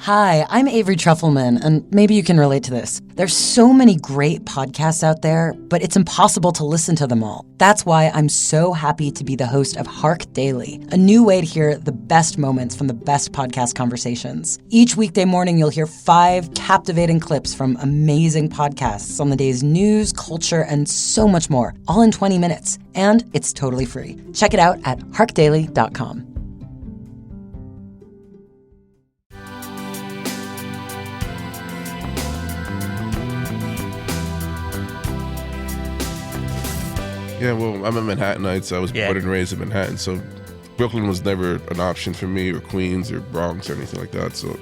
Hi, I'm Avery Trufelman, and maybe you can relate to this. There's so many great podcasts out there, but it's impossible to listen to them all. That's why I'm so happy to be the host of Hark Daily, a new way to hear the best moments from the best podcast conversations. Each weekday morning, you'll hear 5 captivating clips from amazing podcasts on the day's news, culture, and so much more, all in 20 minutes. And it's totally free. Check it out at harkdaily.com. Yeah, well, I'm a Manhattanite, so I was born and raised in Manhattan, so Brooklyn was never an option for me, or Queens, or Bronx, or anything like that. So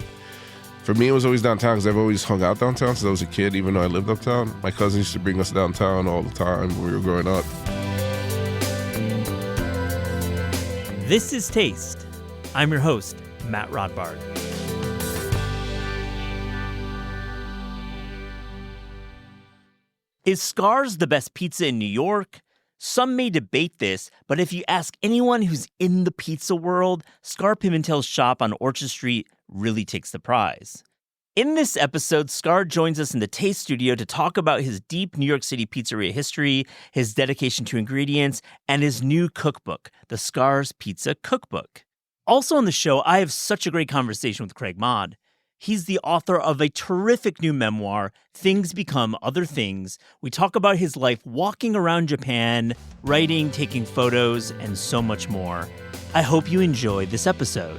for me, it was always downtown, because I've always hung out downtown since I was a kid, even though I lived uptown. My cousins used to bring us downtown all the time when we were growing up. This is Taste. I'm your host, Matt Rodbard. Is Scarr's the best pizza in New York? Some may debate this, but if you ask anyone who's in the pizza world, Scarr Pimentel's shop on Orchard Street really takes the prize. In this episode, Scarr joins us in the Taste Studio to talk about his deep New York City pizzeria history, his dedication to ingredients, and his new cookbook, the Scarr's Pizza Cookbook. Also on the show, I have such a great conversation with Craig Maude. He's the author of a terrific new memoir, Things Become Other Things. We talk about his life walking around Japan, writing, taking photos, and so much more. I hope you enjoy this episode.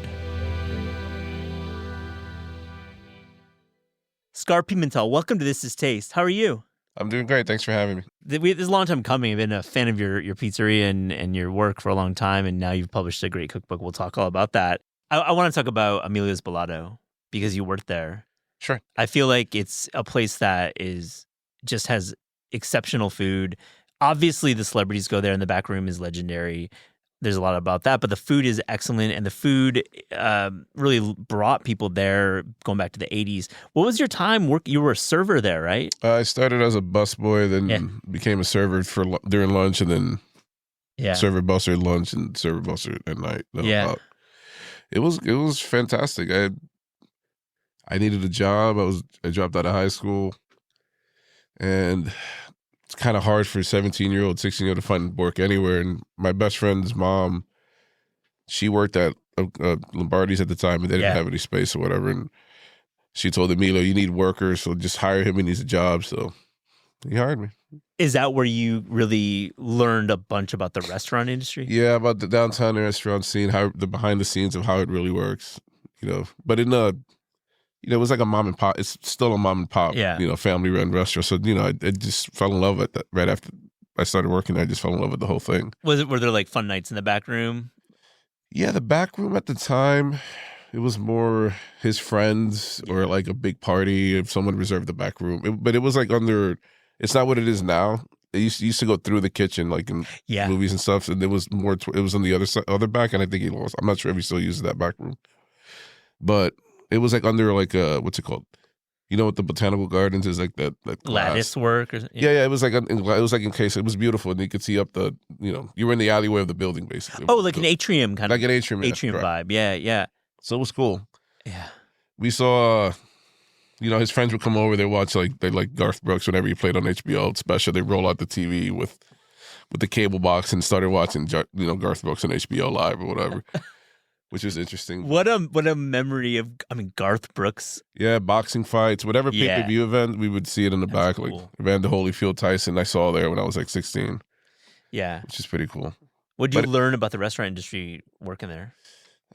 Scarr Pimentel, welcome to This Is Taste. How are you? I'm doing great. Thanks for having me. This is a long time coming. I've been a fan of your pizzeria and your work for a long time, and now you've published a great cookbook. We'll talk all about that. I want to talk about Emilio's Bellotto, because you worked there. Sure. I feel like it's a place that just has exceptional food. Obviously, the celebrities go there, and the back room is legendary. There's a lot about that, but the food is excellent, and the food really brought people there going back to the 80s. What was your time working? You were a server there, right? I started as a busboy, then became a server during lunch, and then server busser at lunch and server busser at night. It was fantastic. I needed a job. I dropped out of high school, and it's kind of hard for a 17-year-old, 16-year-old to find work anywhere. And my best friend's mom, she worked at Lombardi's at the time, and they didn't have any space or whatever. And she told Emilio, "You need workers, so just hire him. He needs a job." So he hired me. Is that where you really learned a bunch about the restaurant industry? Yeah, about the downtown restaurant scene, how the behind the scenes of how it really works. But in it was like a mom and pop. It's still a mom and pop, family-run restaurant. So, I just fell in love with that right after I started working there. I just fell in love with the whole thing. Were there like fun nights in the back room? Yeah, the back room at the time, it was more his friends or like a big party if someone reserved the back room. But it was like it's not what it is now. It used to go through the kitchen like in movies and stuff. And it was more, it was on the other back, and I think he lost. I'm not sure if he still uses that back room. But it was like under like what's it called? What the botanical gardens is, like that lattice work. It was like in case it was beautiful, and you could see up the you were in the alleyway of the building basically. Oh, like an atrium kind of, like an atrium vibe. Yeah. So it was cool. Yeah, we saw. His friends would come over. They watch they like Garth Brooks whenever he played on HBO special. They roll out the TV with the cable box and started watching Garth Brooks on HBO Live or whatever. Which is interesting. What a memory of, Garth Brooks. Yeah, boxing fights, whatever pay-per-view event, we would see it in the back. Cool. Like Evander Holyfield, Tyson, I saw there when I was like 16. Yeah. Which is pretty cool. What did you learn about the restaurant industry working there?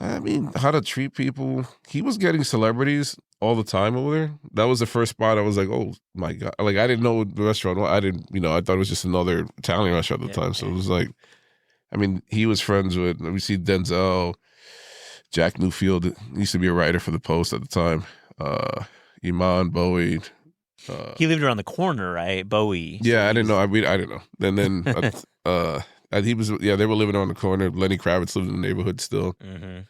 How to treat people. He was getting celebrities all the time over there. That was the first spot I was like, oh my God. Like, I didn't know the restaurant. I didn't, I thought it was just another Italian restaurant at the time. So it was like, he was friends with, we see Denzel, Jack Newfield used to be a writer for the Post at the time. Iman, Bowie. He lived around the corner, right? Bowie. Yeah, so I didn't know. I didn't know. And then he was. Yeah, they were living on the corner. Lenny Kravitz lived in the neighborhood still. Mm-hmm.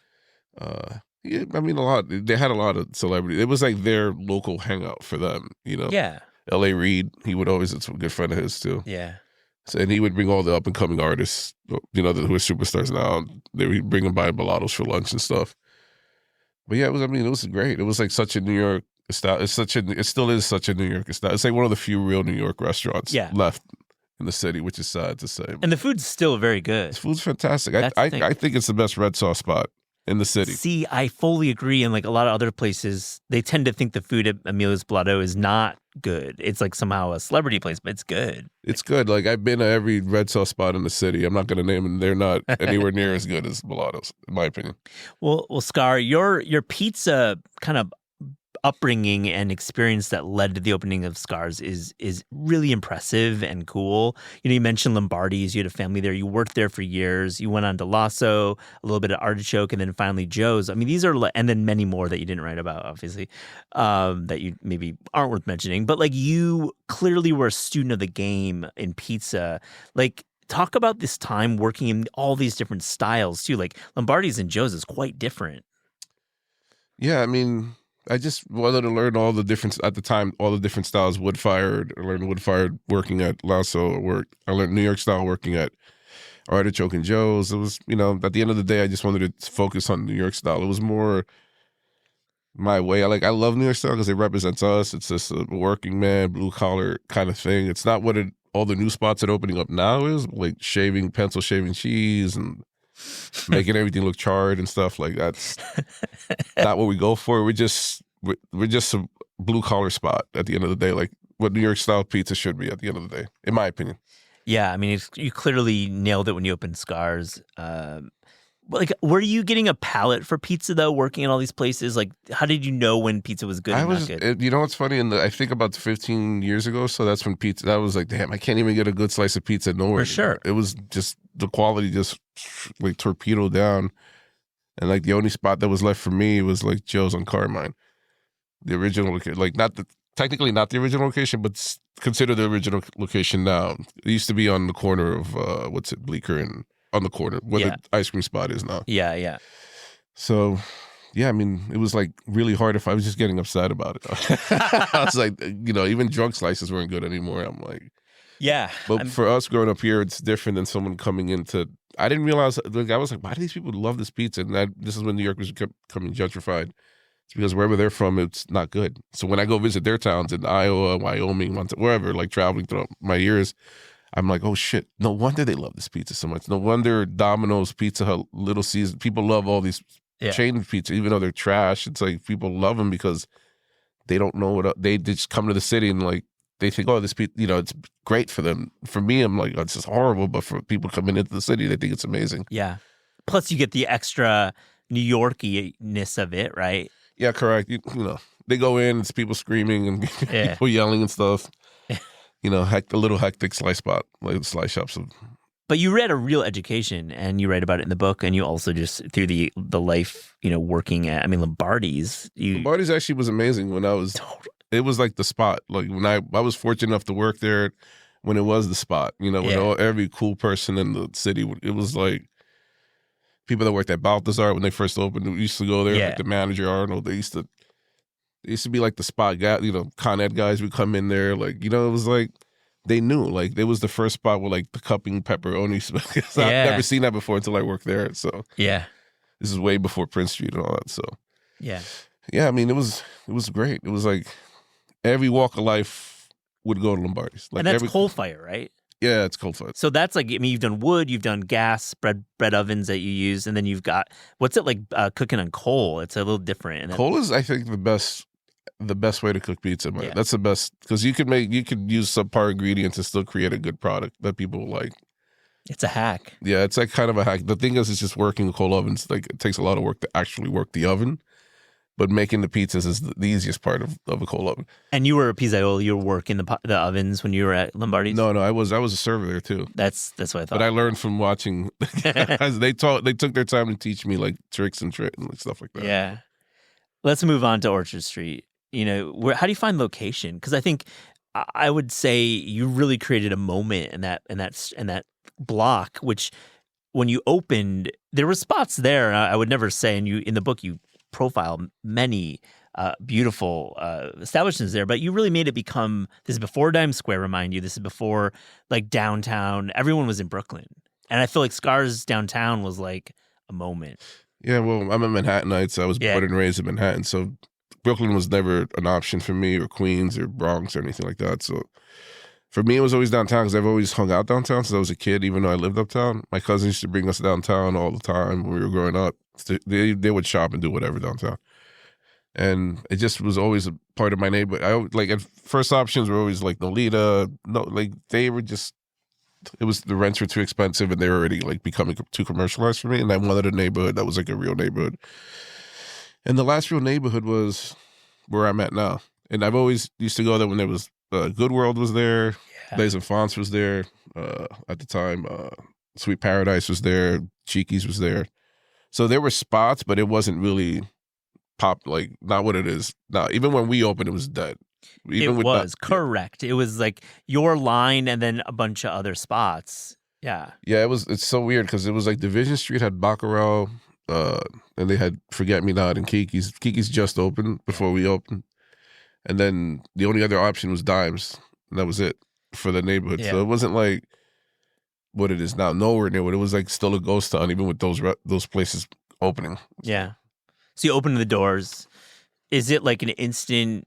A lot. They had a lot of celebrities. It was like their local hangout for them. Yeah. L.A. Reid. He would always. It's a good friend of his too. Yeah. So, and he would bring all the up and coming artists, who are superstars now. They would bring them by Bellotto's for lunch and stuff. But yeah, it was great. It was like such a New York style. It still is such a New York style. It's like one of the few real New York restaurants left in the city, which is sad to say. And the food's still very good. The food's fantastic. I think it's the best red sauce spot in the city. See, I fully agree. And like a lot of other places, they tend to think the food at Emilia's Blotto is not good. It's like somehow a celebrity place, but it's good. It's good. Like I've been to every red sauce spot in the city. I'm not going to name them. They're not anywhere near as good as Blotto's, in my opinion. Well, Scarr, your pizza kind of upbringing and experience that led to the opening of Scarr's is really impressive and cool. You know, you mentioned Lombardi's. You had a family there. You worked there for years. You went on to Lasso, a little bit of Artichoke, and then finally Joe's. I mean, these are, and then many more that you didn't write about, obviously, that you maybe aren't worth mentioning. But like, you clearly were a student of the game in pizza. Like, talk about this time working in all these different styles too. Like Lombardi's and Joe's is quite different. Yeah, I mean, I just wanted to learn all the different styles, wood-fired. I learned wood-fired working at Lasso. I learned New York style working at Artichoke and Joe's. It was, at the end of the day, I just wanted to focus on New York style. It was more my way. I love New York style because it represents us. It's just a working man, blue-collar kind of thing. It's not what all the new spots that are opening up now is, like pencil shaving cheese and making everything look charred and stuff. Like that's not what we go for. We're just a blue collar spot at the end of the day, like what New York style pizza should be at the end of the day, in my opinion. Yeah, I mean, you clearly nailed it when you opened Scarr's. Like, were you getting a palate for pizza though, working in all these places? Like, how did you know when pizza was good and not good? You know what's funny? I think about 15 years ago, so that's when pizza. That was like, damn, I can't even get a good slice of pizza nowhere. For sure, it was just the quality just like torpedoed down, and like the only spot that was left for me was like Joe's on Carmine, the original location. Like technically not the original location, but consider the original location now. It used to be on the corner of Bleecker and. On the corner where the ice cream spot is now. Yeah. So, yeah, I mean, it was like really hard if I was just getting upset about it. I was like, even drunk slices weren't good anymore. I'm like, yeah. But for us growing up here, it's different than someone coming into. I didn't realize. Like, I was like, why do these people love this pizza? And this is when New York was becoming gentrified. It's because wherever they're from, it's not good. So when I go visit their towns in Iowa, Wyoming, wherever, like traveling throughout my years. I'm like, oh shit, no wonder they love this pizza so much. No wonder Domino's, Pizza Hut, Little Caesars, people love all these chain pizza, even though they're trash. It's like people love them because they don't know they just come to the city and like, they think, oh, this pizza, it's great for them. For me, I'm like, oh, it's just horrible. But for people coming into the city, they think it's amazing. Yeah. Plus you get the extra New Yorkie-ness of it, right? Yeah, correct. They go in, it's people screaming and people yelling and stuff. A little hectic slice spot, like slice shops. But you read a real education, and you write about it in the book, and you also just through the life, working at. I mean, Lombardi's. Lombardi's actually was amazing when I was. It was like the spot. Like when I was fortunate enough to work there, when it was the spot. When every cool person in the city. It was like people that worked at Balthazar when they first opened. We used to go there. Like the manager Arnold. They used to be like the spot guy, Con Ed guys would come in there. Like, it was like, they knew, like, it was the first spot with like the cupping pepperoni. I've never seen that before until I worked there. So, this is way before Prince Street and all that. So, I mean, it was great. It was like every walk of life would go to Lombardi's. Like, and that's coal fire, right? Yeah, it's coal fire. So that's like, I mean, you've done wood, you've done gas, bread ovens that you use, and then you've got, what's it like cooking on coal? It's a little different. And coal is, I think, the best way to cook pizza. That's the best, because you could use subpar ingredients and still create a good product that people like. It's a hack. Yeah, it's like kind of a hack. The thing is, it's just working the coal ovens. Like, it takes a lot of work to actually work the oven, but making the pizzas is the easiest part of a coal oven. And you were a pizzaiolo. You were working the ovens when you were at Lombardi's? No, I was a server there too. That's what I thought. But I learned from watching. They took their time to teach me like tricks and stuff like that. Yeah. Let's move on to Orchard Street. How do you find location? Because I think I would say you really created a moment in that block, which when you opened, there were spots there. I would never say, and in the book you profile many beautiful establishments there, but you really made it become. This is before Times Square. Remind you, this is before like downtown. Everyone was in Brooklyn, and I feel like Scarr's downtown was like a moment. Yeah, well, I'm a Manhattanite, so I was born and raised in Manhattan, so Brooklyn was never an option for me, or Queens or Bronx or anything like that. So for me, it was always downtown because I've always hung out downtown since I was a kid, even though I lived uptown. My cousins used to bring us downtown all the time when we were growing up. They would shop and do whatever downtown. And it just was always a part of my neighborhood. At first options were always like Nolita. No, like they were just, it was, the rents were too expensive and they were already like becoming too commercialized for me. And I wanted a neighborhood that was like a real neighborhood. And the last real neighborhood was where I'm at now. And I've always used to go there when there was, Good World was there. Les Enfants was there at the time. Sweet Paradise was there. Cheeky's was there. So there were spots, but it wasn't really not what it is now. Even when we opened, it was dead. Correct. It was like your line and then a bunch of other spots. Yeah. Yeah, it's so weird because it was like Division Street had Baccarat, and they had Forget Me Not and Kiki's. Kiki's just opened before we opened. And then the only other option was Dimes, and that was it for the neighborhood. Yeah. So it wasn't like what it is now, nowhere near what it was, like still a ghost town, even with those places opening. Yeah. So you open the doors. Is it like an instant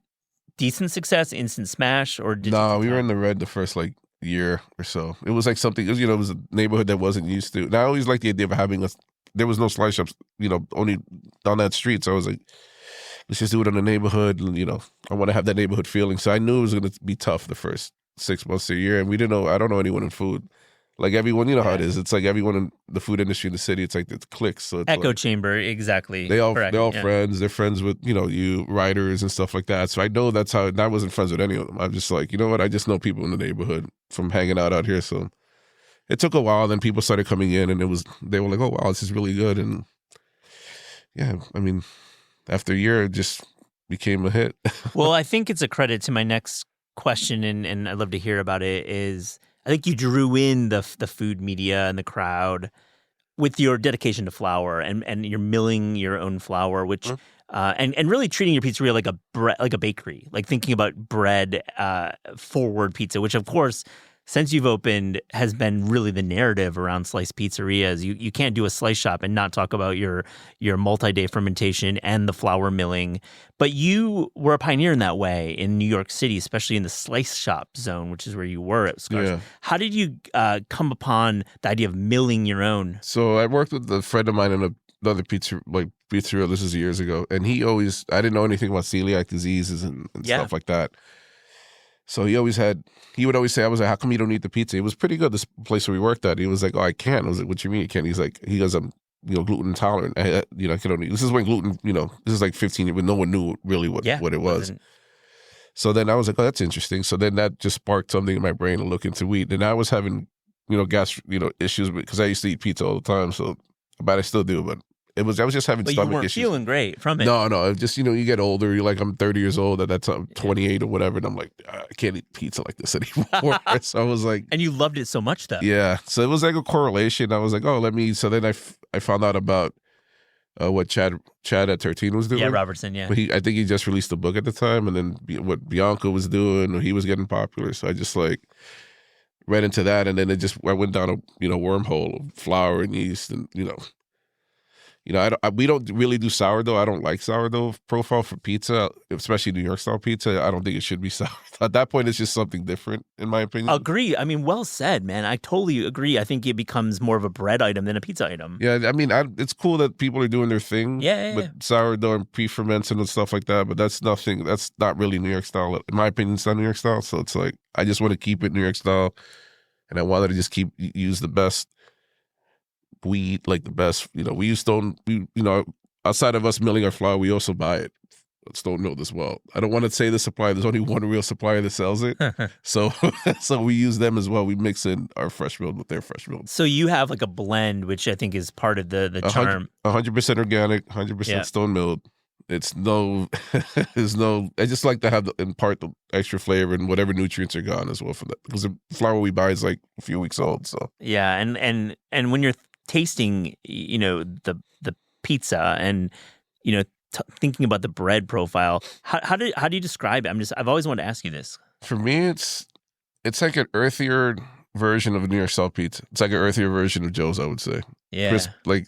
decent success, instant smash, or did No, we were in the red the first like year or so. It was like something, it was a neighborhood that wasn't used to. And I always liked the idea of having there was no slice shops, only on that street. So I was like, let's just do it in the neighborhood. And, I want to have that neighborhood feeling. So I knew it was going to be tough the first 6 months to a year. And we didn't know, I don't know anyone in food. Like everyone, you know how it is. It's like everyone in the food industry in the city. It's like it's cliques. So it's echo chamber, exactly. They're all friends. They're friends with you writers and stuff like that. So I know that's how. And I wasn't friends with any of them. I'm just like, you know what? I just know people in the neighborhood from hanging out here. So it took a while. Then people started coming in, and they were like, oh wow, this is really good. And yeah, I mean, after a year, it just became a hit. Well, I think it's a credit to my next question, and I'd love to hear about it. Is I think you drew in the food media and the crowd with your dedication to flour, and you're milling your own flour, which and really treating your pizzeria like a bakery, like thinking about bread forward pizza, which of course, since you've opened, has been really the narrative around slice pizzerias. You can't do a slice shop and not talk about your multi-day fermentation and the flour milling. But you were a pioneer in that way in New York City, especially in the slice shop zone, which is where you were at Scarr. Yeah. How did you come upon the idea of milling your own? So I worked with a friend of mine in another pizzeria. This is years ago, and I didn't know anything about celiac diseases and stuff like that. So he would always say, I was like, how come you don't eat the pizza? It was pretty good, this place where we worked at. He was like, oh, I can't. I was like, what you mean you can't? He goes, I'm gluten intolerant. I can only, this is when gluten, this is like 15 years, when no one knew really what it was. So then I was like, oh, that's interesting. So then that just sparked something in my brain to look into wheat. And I was having, gas, issues because I used to eat pizza all the time. So, but I still do, but I was just having stomach issues. But you weren't feeling great from it. No. Just, you get older. You're like, I'm 30 years old at that time, 28 or whatever. And I'm like, I can't eat pizza like this anymore. So I was like. And you loved it so much, though. Yeah. So it was like a correlation. I was like, so then I found out about what Chad at 13 was doing. Yeah, Robertson, yeah. But I think he just released a book at the time. And then what Bianco was doing, he was getting popular. So I just read into that. And then I went down a, wormhole of flour and yeast and, we don't really do sourdough. I don't like sourdough profile for pizza, especially New York style pizza. I don't think it should be sour. At that point, it's just something different, in my opinion. Agree. I mean, well said, man. I totally agree. I think it becomes more of a bread item than a pizza item. Yeah, I mean, it's cool that people are doing their thing with sourdough and pre-ferments and stuff like that, but that's not really New York style. In my opinion, it's not New York style. So it's like, I just want to keep it New York style, and I wanted to just use the best wheat, like the best, we use Stone, outside of us milling our flour, we also buy it at Stone Milled as well. I don't want to say the supplier, there's only one real supplier that sells it. So we use them as well. We mix in our fresh milled with their fresh milled. So you have like a blend, which I think is part of the charm. 100% organic, 100% Stone Milled. It's I just like to have impart the extra flavor and whatever nutrients are gone as well from that. Because the flour we buy is like a few weeks old. So yeah, and when you're tasting, the pizza and, thinking about the bread profile, how do you describe it? I've always wanted to ask you this. For me, it's like an earthier version of a New York style pizza. It's like an earthier version of Joe's, I would say. crisp, like,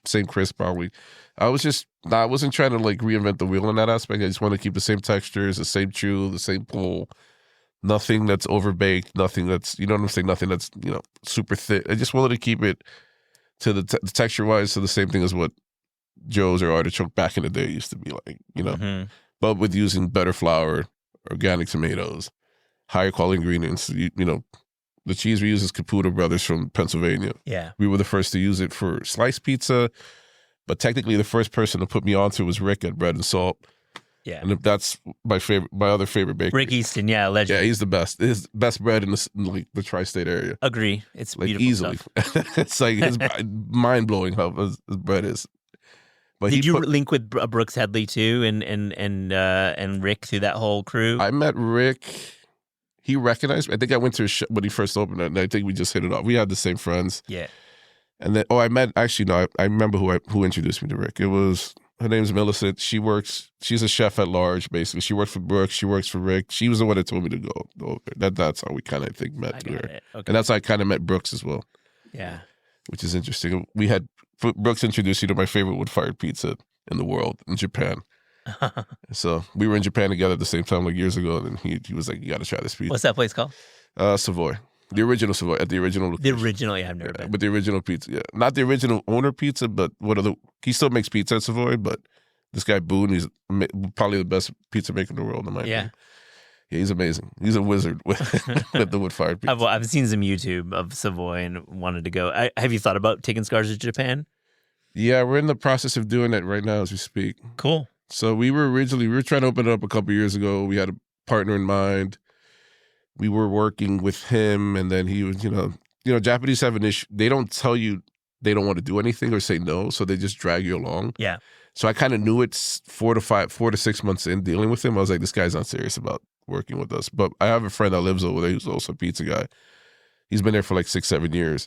same crisp probably. I wasn't trying to like reinvent the wheel in that aspect. I just want to keep the same textures, the same chew, the same pull. Nothing that's overbaked, nothing that's, you know what I'm saying, nothing that's, super thick. I just wanted to keep it to the texture-wise to the same thing as what Joe's or Artichoke back in the day used to be like, but with using better flour, organic tomatoes, higher quality ingredients. The cheese we use is Caputo Brothers from Pennsylvania. Yeah. We were the first to use it for sliced pizza, but technically the first person to put me onto was Rick at Bread and Salt. Yeah. And if that's my other favorite bakery. Rick Easton, yeah, legend. Yeah, he's the best. His best bread in the tri-state area. Agree. It's like beautiful easily. stuff. It's like it's mind-blowing how his bread is. But did you link with Brooks Headley too, and Rick through that whole crew? I met Rick. He recognized me. I think I went to his show when he first opened it, and I think we just hit it off. We had the same friends. Yeah. And then, I remember who introduced me to Rick. It was, her name's Millicent. She's a chef at large, basically. She worked for Brooks. She works for Rick. She was the one that told me to go over there. That's how we kind of, met. I got it. Okay. And that's how I kind of met Brooks as well. Yeah. Which is interesting. Brooks introduced you to my favorite wood-fired pizza in the world, in Japan. So we were in Japan together at the same time, like years ago, and he was like, "You got to try this pizza." What's that place called? Savoy, the original Savoy, at the original location. The original, yeah, I've never been. But the original pizza, yeah, not the original owner pizza, but he still makes pizza at Savoy. But this guy Boone, he's probably the best pizza maker in the world, in my opinion. Yeah, he's amazing. He's a wizard with the wood-fired pizza. I've seen some YouTube of Savoy and wanted to go. Have you thought about taking Scarr to Japan? Yeah, we're in the process of doing that right now as we speak. Cool. So we were trying to open it up a couple years ago. We had a partner in mind. We were working with him, and then he was, Japanese have an issue. They don't tell you they don't want to do anything or say no, so they just drag you along. Yeah. So I kind of knew it 4 to 6 months in dealing with him. I was like, this guy's not serious about working with us. But I have a friend that lives over there who's also a pizza guy. He's been there for like 6-7 years.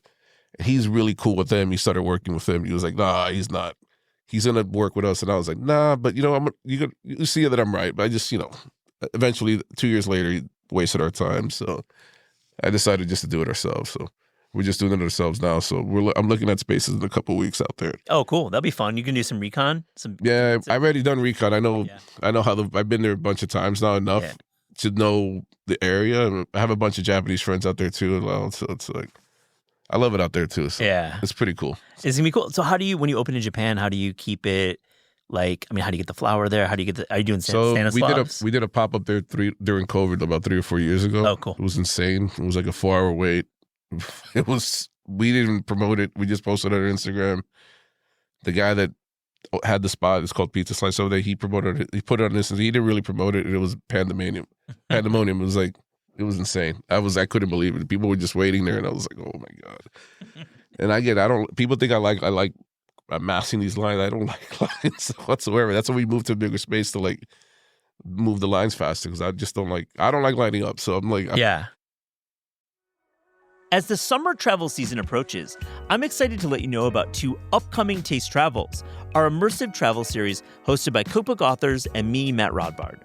He's really cool with them. He started working with him. He was like, nah, he's not. He's gonna work with us, and I was like, nah. But you see that I'm right. But I just, eventually 2 years later, he wasted our time. So I decided just to do it ourselves. So we're just doing it ourselves now. So I'm looking at spaces in a couple of weeks out there. Oh, cool. That'll be fun. You can do some recon. I've already done recon. I know how I've been there a bunch of times now, enough to know the area. And I have a bunch of Japanese friends out there too. So it's like, I love it out there too. So it's pretty cool. It's gonna be cool. So when you open in Japan, how do you keep it like? I mean, how do you get the flour there? Are you doing Stanislavs? We did a pop up there during COVID about 3 or 4 years ago. Oh, cool. It was insane. It was like a 4-hour wait. We didn't even promote it. We just posted it on Instagram. The guy that had the spot, it's called Pizza Slice over there. He promoted it. He put it on Instagram. He didn't really promote it. It was pandemonium. Pandemonium. It was like. It was insane. I couldn't believe it. People were just waiting there, and I was like, "Oh my god!" And people think I like amassing these lines. I don't like lines whatsoever. That's why we moved to a bigger space to like move the lines faster, because I don't like lining up. So I'm like, yeah. As the summer travel season approaches, I'm excited to let you know about 2 upcoming Taste Travels, our immersive travel series hosted by cookbook authors and me, Matt Rodbard.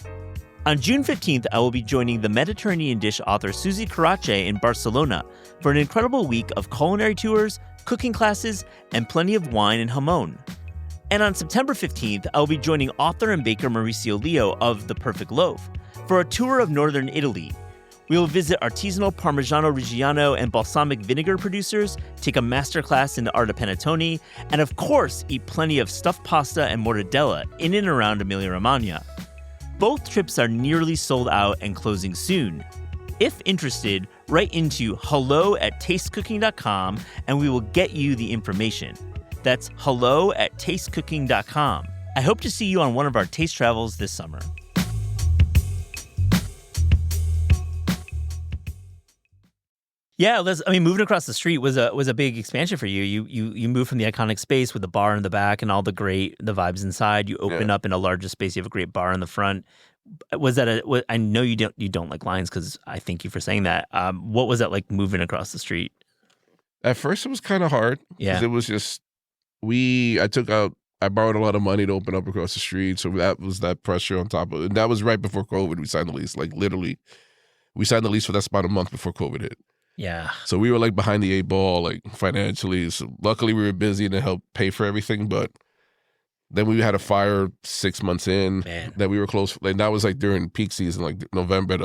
On June 15th, I will be joining the Mediterranean dish author Susie Carace in Barcelona for an incredible week of culinary tours, cooking classes, and plenty of wine and jamon. And on September 15th, I will be joining author and baker Mauricio Leo of The Perfect Loaf for a tour of northern Italy. We will visit artisanal Parmigiano Reggiano and balsamic vinegar producers, take a masterclass in the art of panettone, and of course, eat plenty of stuffed pasta and mortadella in and around Emilia-Romagna. Both trips are nearly sold out and closing soon. If interested, write into hello@tastecooking.com and we will get you the information. That's hello@tastecooking.com. I hope to see you on one of our taste travels this summer. Yeah, moving across the street was a big expansion for you. You moved from the iconic space with the bar in the back and all the vibes inside. You open up in a larger space. You have a great bar in the front. Was that I know you don't like lines, because I thank you for saying that. What was that like moving across the street? At first, it was kind of hard. Yeah, it was just I borrowed a lot of money to open up across the street, so that was that pressure on top of it. And that was right before COVID. We signed the lease, like literally, we signed the lease for that spot a month before COVID hit. Yeah. So we were like behind the 8 ball, like financially. So luckily we were busy and it helped pay for everything. But then we had a fire 6 months in that we were close. Like that was like during peak season, like November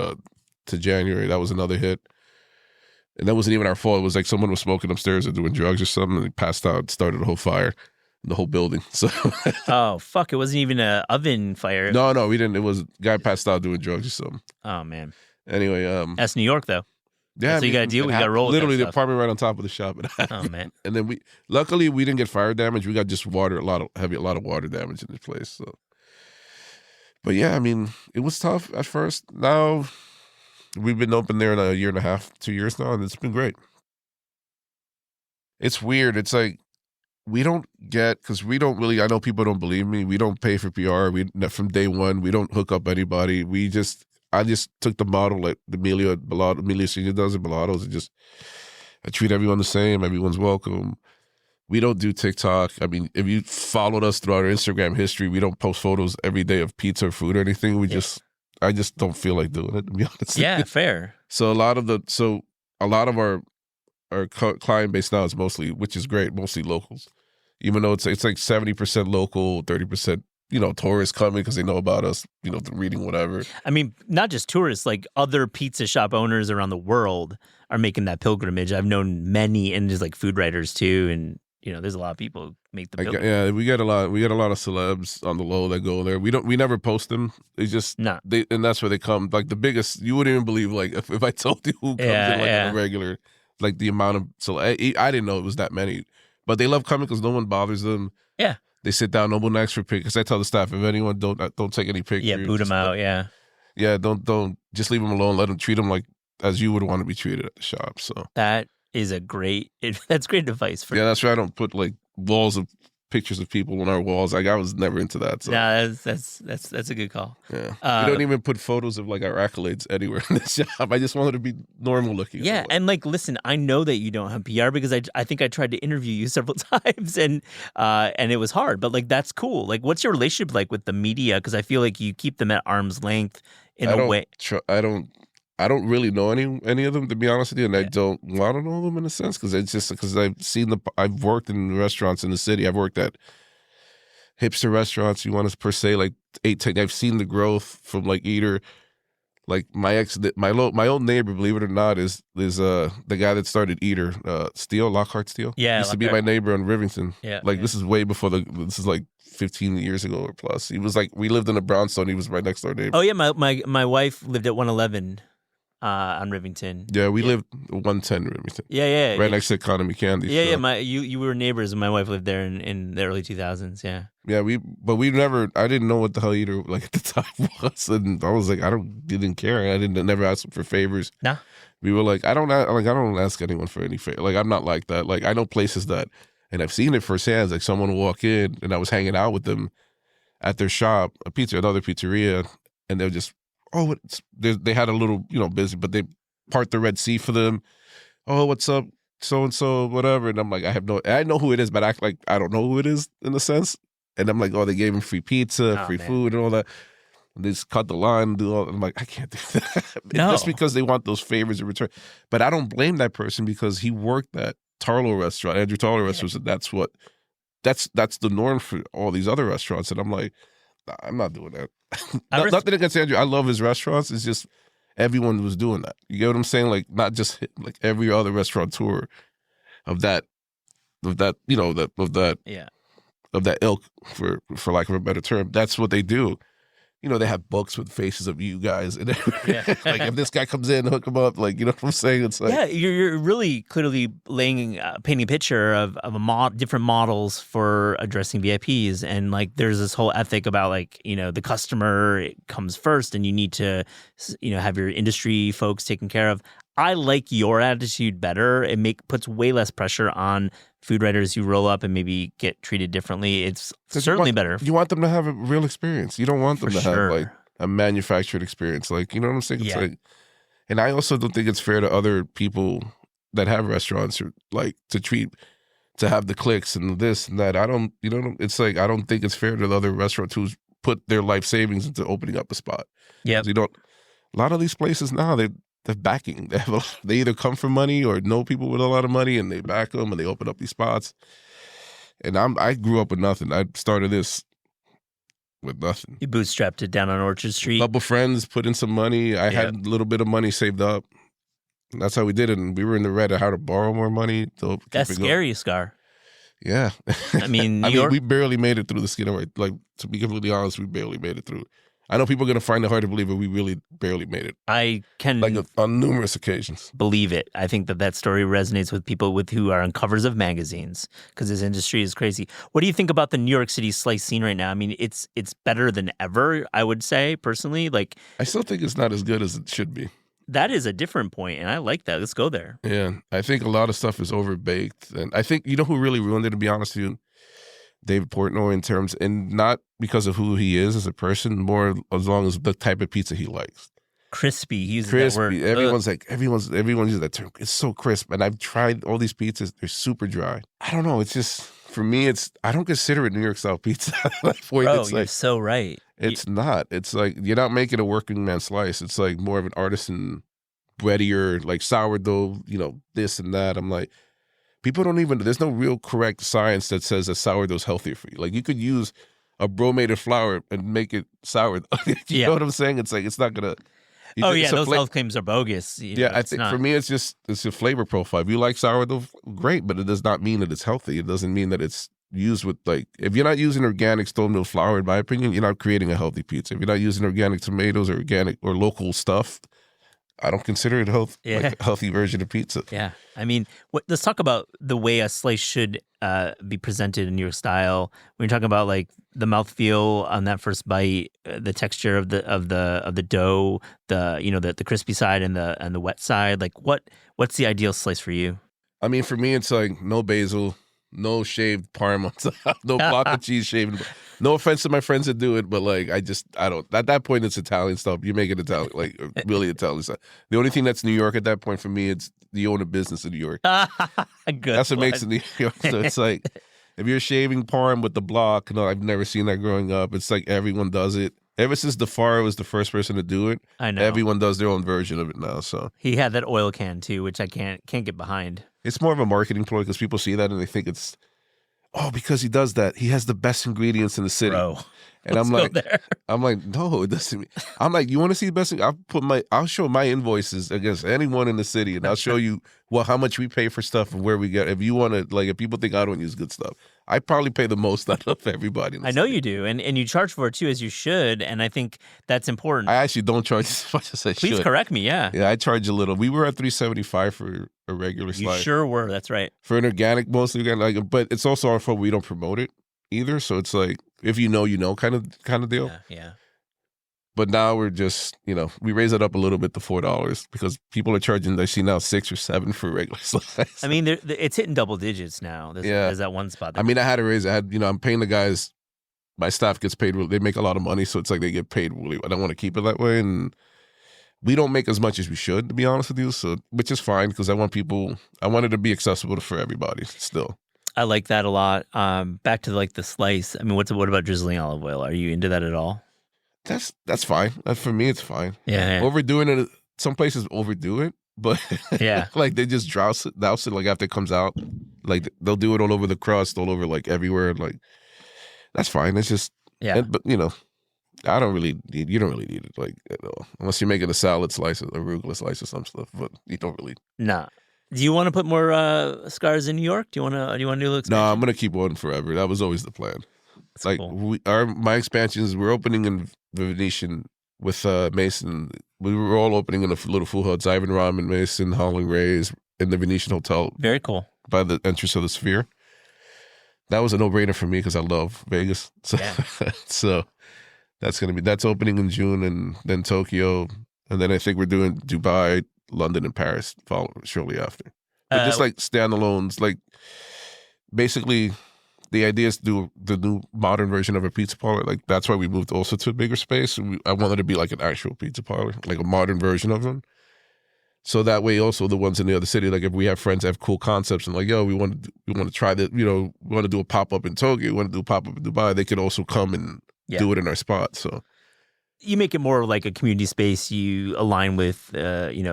to January. That was another hit. And that wasn't even our fault. It was like someone was smoking upstairs or doing drugs or something, and they passed out, started a whole fire in the whole building. So oh, fuck. It wasn't even an oven fire. No, we didn't. It was a guy passed out doing drugs or something. Oh, man. Anyway. That's New York, though. Yeah. That's what you got to deal with. You got to roll with literally that the apartment right on top of the shop. Oh, man. And then luckily we didn't get fire damage. We got just water, a lot of water damage in this place. So. But yeah, I mean, it was tough at first. Now we've been open there in a year and a half, 2 years now, and it's been great. It's weird. It's like we don't get, because we don't really, I know people don't believe me. We don't pay for PR. From day one, we don't hook up anybody. I just took the model like Emilio Senior does at Bellatos, and I treat everyone the same. Everyone's welcome. We don't do TikTok. I mean, if you followed us throughout our Instagram history, we don't post photos every day of pizza or food or anything. I just don't feel like doing it, to be honest. Yeah, fair. So a lot of our client base now is mostly, which is great, mostly locals. Even though it's like 70% local, 30%, tourists coming because they know about us, reading whatever. I mean, not just tourists, like other pizza shop owners around the world are making that pilgrimage. I've known many, and just like food writers too, and there's a lot of people who make the pilgrimage. Yeah, we get a lot of celebs on the low that go there. We never post them. They just and that's where they come. Like the biggest, you wouldn't even believe. Like if I told you who comes in like on a regular, like the amount of. So I didn't know it was that many, but they love coming because no one bothers them. Yeah, they sit down. No one asks for pictures. I tell the staff, if anyone don't take any pictures. Yeah, boot them out. Yeah, don't just leave them alone. Let them treat them like as you would want to be treated at the shop. So that is that's great advice. That's why I don't put like walls of pictures of people on our walls. Like I was never into that. So. No, that's a good call. Yeah, we don't even put photos of like our accolades anywhere in the shop. I just wanted to be normal looking. Yeah, so, and like, listen, I know that you don't have PR because I think I tried to interview you several times and it was hard. But like, that's cool. Like, what's your relationship like with the media? Because I feel like you keep them at arm's length in a way. I don't really know any of them, to be honest with you, and I don't want to know them in a sense because I've worked in restaurants in the city. I've worked at hipster restaurants. You want to per se like 8-10. I've seen the growth from like Eater. Like my old neighbor, believe it or not, is the guy that started Eater, Lockhart Steele. Yeah, used to be my neighbor in Rivington. Yeah, this is way before this is like 15 years ago or plus. He was like, we lived in a brownstone. He was my next door neighbor. Oh yeah, my wife lived at 111. On Rivington. Yeah, we lived 110 Rivington. Yeah. Right next to Economy Candy. Yeah. You were neighbors, and my wife lived there in the early 2000s. Yeah. Yeah, I didn't know what the hell Eater like at the time was, and I was like, didn't care. I never ask them for favors. Nah. We were like, I don't ask anyone for any favor. Like I'm not like that. Like I know places that, and I've seen it firsthand. Like someone will walk in, and I was hanging out with them at their shop, another pizzeria, and they'll just. Oh, they had a little, busy, but they part the Red Sea for them. Oh, what's up, so and so, whatever. And I'm like, I know who it is, but I act like I don't know who it is in a sense. And I'm like, oh, they gave him free pizza, free food, and all that. And they just cut the line and do all. I'm like, I can't do that. No. Just because they want those favors in return. But I don't blame that person because he worked at Tarlo restaurant, Andrew Tarlo restaurants, and that's the norm for all these other restaurants. And I'm like, nah, I'm not doing that. Nothing against Andrew. I love his restaurants. It's just everyone was doing that. You get what I'm saying? Like not just like every other restaurateur of that ilk, for lack of a better term. That's what they do. They have books with faces of you guys, and like if this guy comes in, hook him up. Like what I'm saying? It's like you're really clearly painting a picture of different models for addressing VIPs, and like there's this whole ethic about like the customer comes first, and you need to have your industry folks taken care of. I like your attitude better. It puts way less pressure on food writers who roll up and maybe get treated differently. It's certainly better. You want them to have a real experience. You don't want them to have like a manufactured experience. Like, you know what I'm saying? It's like, and I also don't think it's fair to other people that have restaurants or like to have the clicks and this and that. It's like, I don't think it's fair to the other restaurants who put their life savings into opening up a spot. Yeah. A lot of these places now, the backing. They either come from money or know people with a lot of money, and they back them and they open up these spots. And I grew up with nothing. I started this with nothing. You bootstrapped it down on Orchard Street. A couple friends put in some money. I had a little bit of money saved up. That's how we did it. And we were in the red of how to borrow more money. That's scary, Scarr. Yeah. I mean, we barely made it through the skin of our, like, to be completely honest, we barely made it through. I know people are going to find it hard to believe, but we really barely made it. I can on numerous occasions believe it. I think that story resonates with people who are on covers of magazines because this industry is crazy. What do you think about the New York City slice scene right now? I mean, it's better than ever, I would say, personally. Like, I still think it's not as good as it should be. That is a different point, and I like that. Let's go there. Yeah, I think a lot of stuff is overbaked. And I think, you know who really ruined it, to be honest with you? David Portnoy, in terms, and not because of who he is as a person, more as long as the type of pizza he likes. Crispy. He uses that word. Everyone uses that term. It's so crisp. And I've tried all these pizzas. They're super dry. I don't know. It's just, for me, I don't consider it New York style pizza. Bro, you're so right. It's not. It's like, you're not making a working man slice. It's like more of an artisan, breadier, like sourdough, this and that. I'm like, people don't even, there's no real correct science that says that sourdough's healthier for you. Like, you could use a bromated flour and make it sourdough. You know what I'm saying? It's like, it's not going to. Those health claims are bogus. I think for me, it's a flavor profile. If you like sourdough, great, but it does not mean that it's healthy. It doesn't mean that it's used with, like, if you're not using organic stone mill flour, in my opinion, you're not creating a healthy pizza. If you're not using organic tomatoes or organic or local stuff, I don't consider it like a healthy version of pizza. Yeah. I mean, let's talk about the way a slice should be presented in New York style. When you're talking about, like, the mouthfeel on that first bite, the texture of the dough, the crispy side and the wet side, like, what's the ideal slice for you? I mean, for me, it's like no basil, no shaved parm on top, no block of cheese shaved. No offense to my friends that do it, but, like, I don't. At that point, it's Italian stuff. You make it Italian, like, really Italian stuff. The only thing that's New York at that point for me, it's you own a business in New York. Good. That's what makes it New York. So it's like, if you're shaving parm with the block, no, I've never seen that growing up. It's like everyone does it. Ever since DeFaro was the first person to do it, I know everyone does their own version of it now. So he had that oil can too, which I can't get behind. It's more of a marketing ploy because people see that and they think it's. Oh, because he does that. He has the best ingredients in the city. Bro, and I'm like, no, it doesn't mean. I'm like, you want to see the best thing? I'll show my invoices against anyone in the city, and I'll show you how much we pay for stuff and where we get. If you want to, like, if people think I don't use good stuff, I probably pay the most out of everybody in the city. I know you do, and you charge for it too, as you should, and I think that's important. I actually don't charge as much as I should. Please correct me, yeah. Yeah, I charge a little. We were at $375 for a regular slice. You sure were, that's right. For an organic, mostly organic, but it's also our fault we don't promote it either, so it's like, if you know kind of deal. Yeah. But now we're just, we raise it up a little bit to $4 because people are charging, I see now, $6 or $7 for regular slice. I mean, it's hitting double digits now. There's that one spot. I mean, I had to raise it. I'm paying the guys, my staff gets paid, they make a lot of money, so it's like they get paid really. I don't want to keep it that way, and we don't make as much as we should, to be honest with you, so which is fine because I want it to be accessible for everybody still. I like that a lot. Back to, like, the slice. I mean, what about drizzling olive oil? Are you into that at all? That's fine. For me, it's fine. Yeah. Overdoing it, some places overdo it, but yeah, like they just douse it like after it comes out. Like they'll do it all over the crust, all over, like, everywhere. Like, that's fine. It's just but I don't really need. You don't really need it, like, at all, unless you're making a salad slice, or arugula slice, or some stuff. But you don't really. Nah. Do you want to put more Scarrs in New York? Do you want to do a little expansion? No, I'm gonna keep one forever. That was always the plan. That's like cool. My expansions, we're opening in the Venetian with Mason. We were all opening in the little food huts. Ivan Ramen, Mason, Howling Rays in the Venetian Hotel. Very cool. By the entrance of the Sphere. That was a no-brainer for me because I love Vegas. So, so that's opening in June, and then Tokyo, and then I think we're doing Dubai, London, and Paris shortly after. But just like standalones, like basically. The idea is to do the new modern version of a pizza parlor. Like, that's why we moved also to a bigger space. I wanted to be like an actual pizza parlor, like a modern version of one. So that way, also the ones in the other city, like if we have friends that have cool concepts and like, yo, we want to try that, we want to do a pop up in Tokyo, we want to do a pop up in Dubai, they could also come and do it in our spot. So you make it more like a community space. You align with,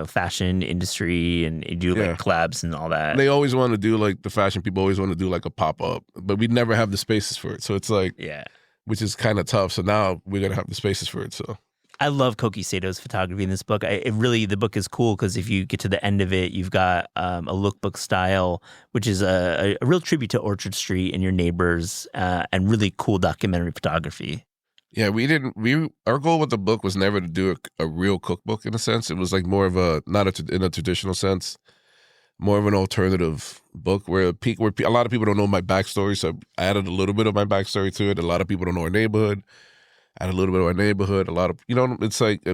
fashion industry, and you do like collabs and all that. They always want to do like the fashion people always want to do like a pop up, but we never have the spaces for it. So it's like, which is kind of tough. So now we're gonna have the spaces for it. So I love Koki Sato's photography in this book. The book is cool because if you get to the end of it, you've got a lookbook style, which is a real tribute to Orchard Street and your neighbors, and really cool documentary photography. Yeah, our goal with the book was never to do a real cookbook in a sense. It was like more of in a traditional sense, more of an alternative book where a lot of people don't know my backstory. So I added a little bit of my backstory to it. A lot of people don't know our neighborhood. I had a little bit of our neighborhood. A lot of, it's like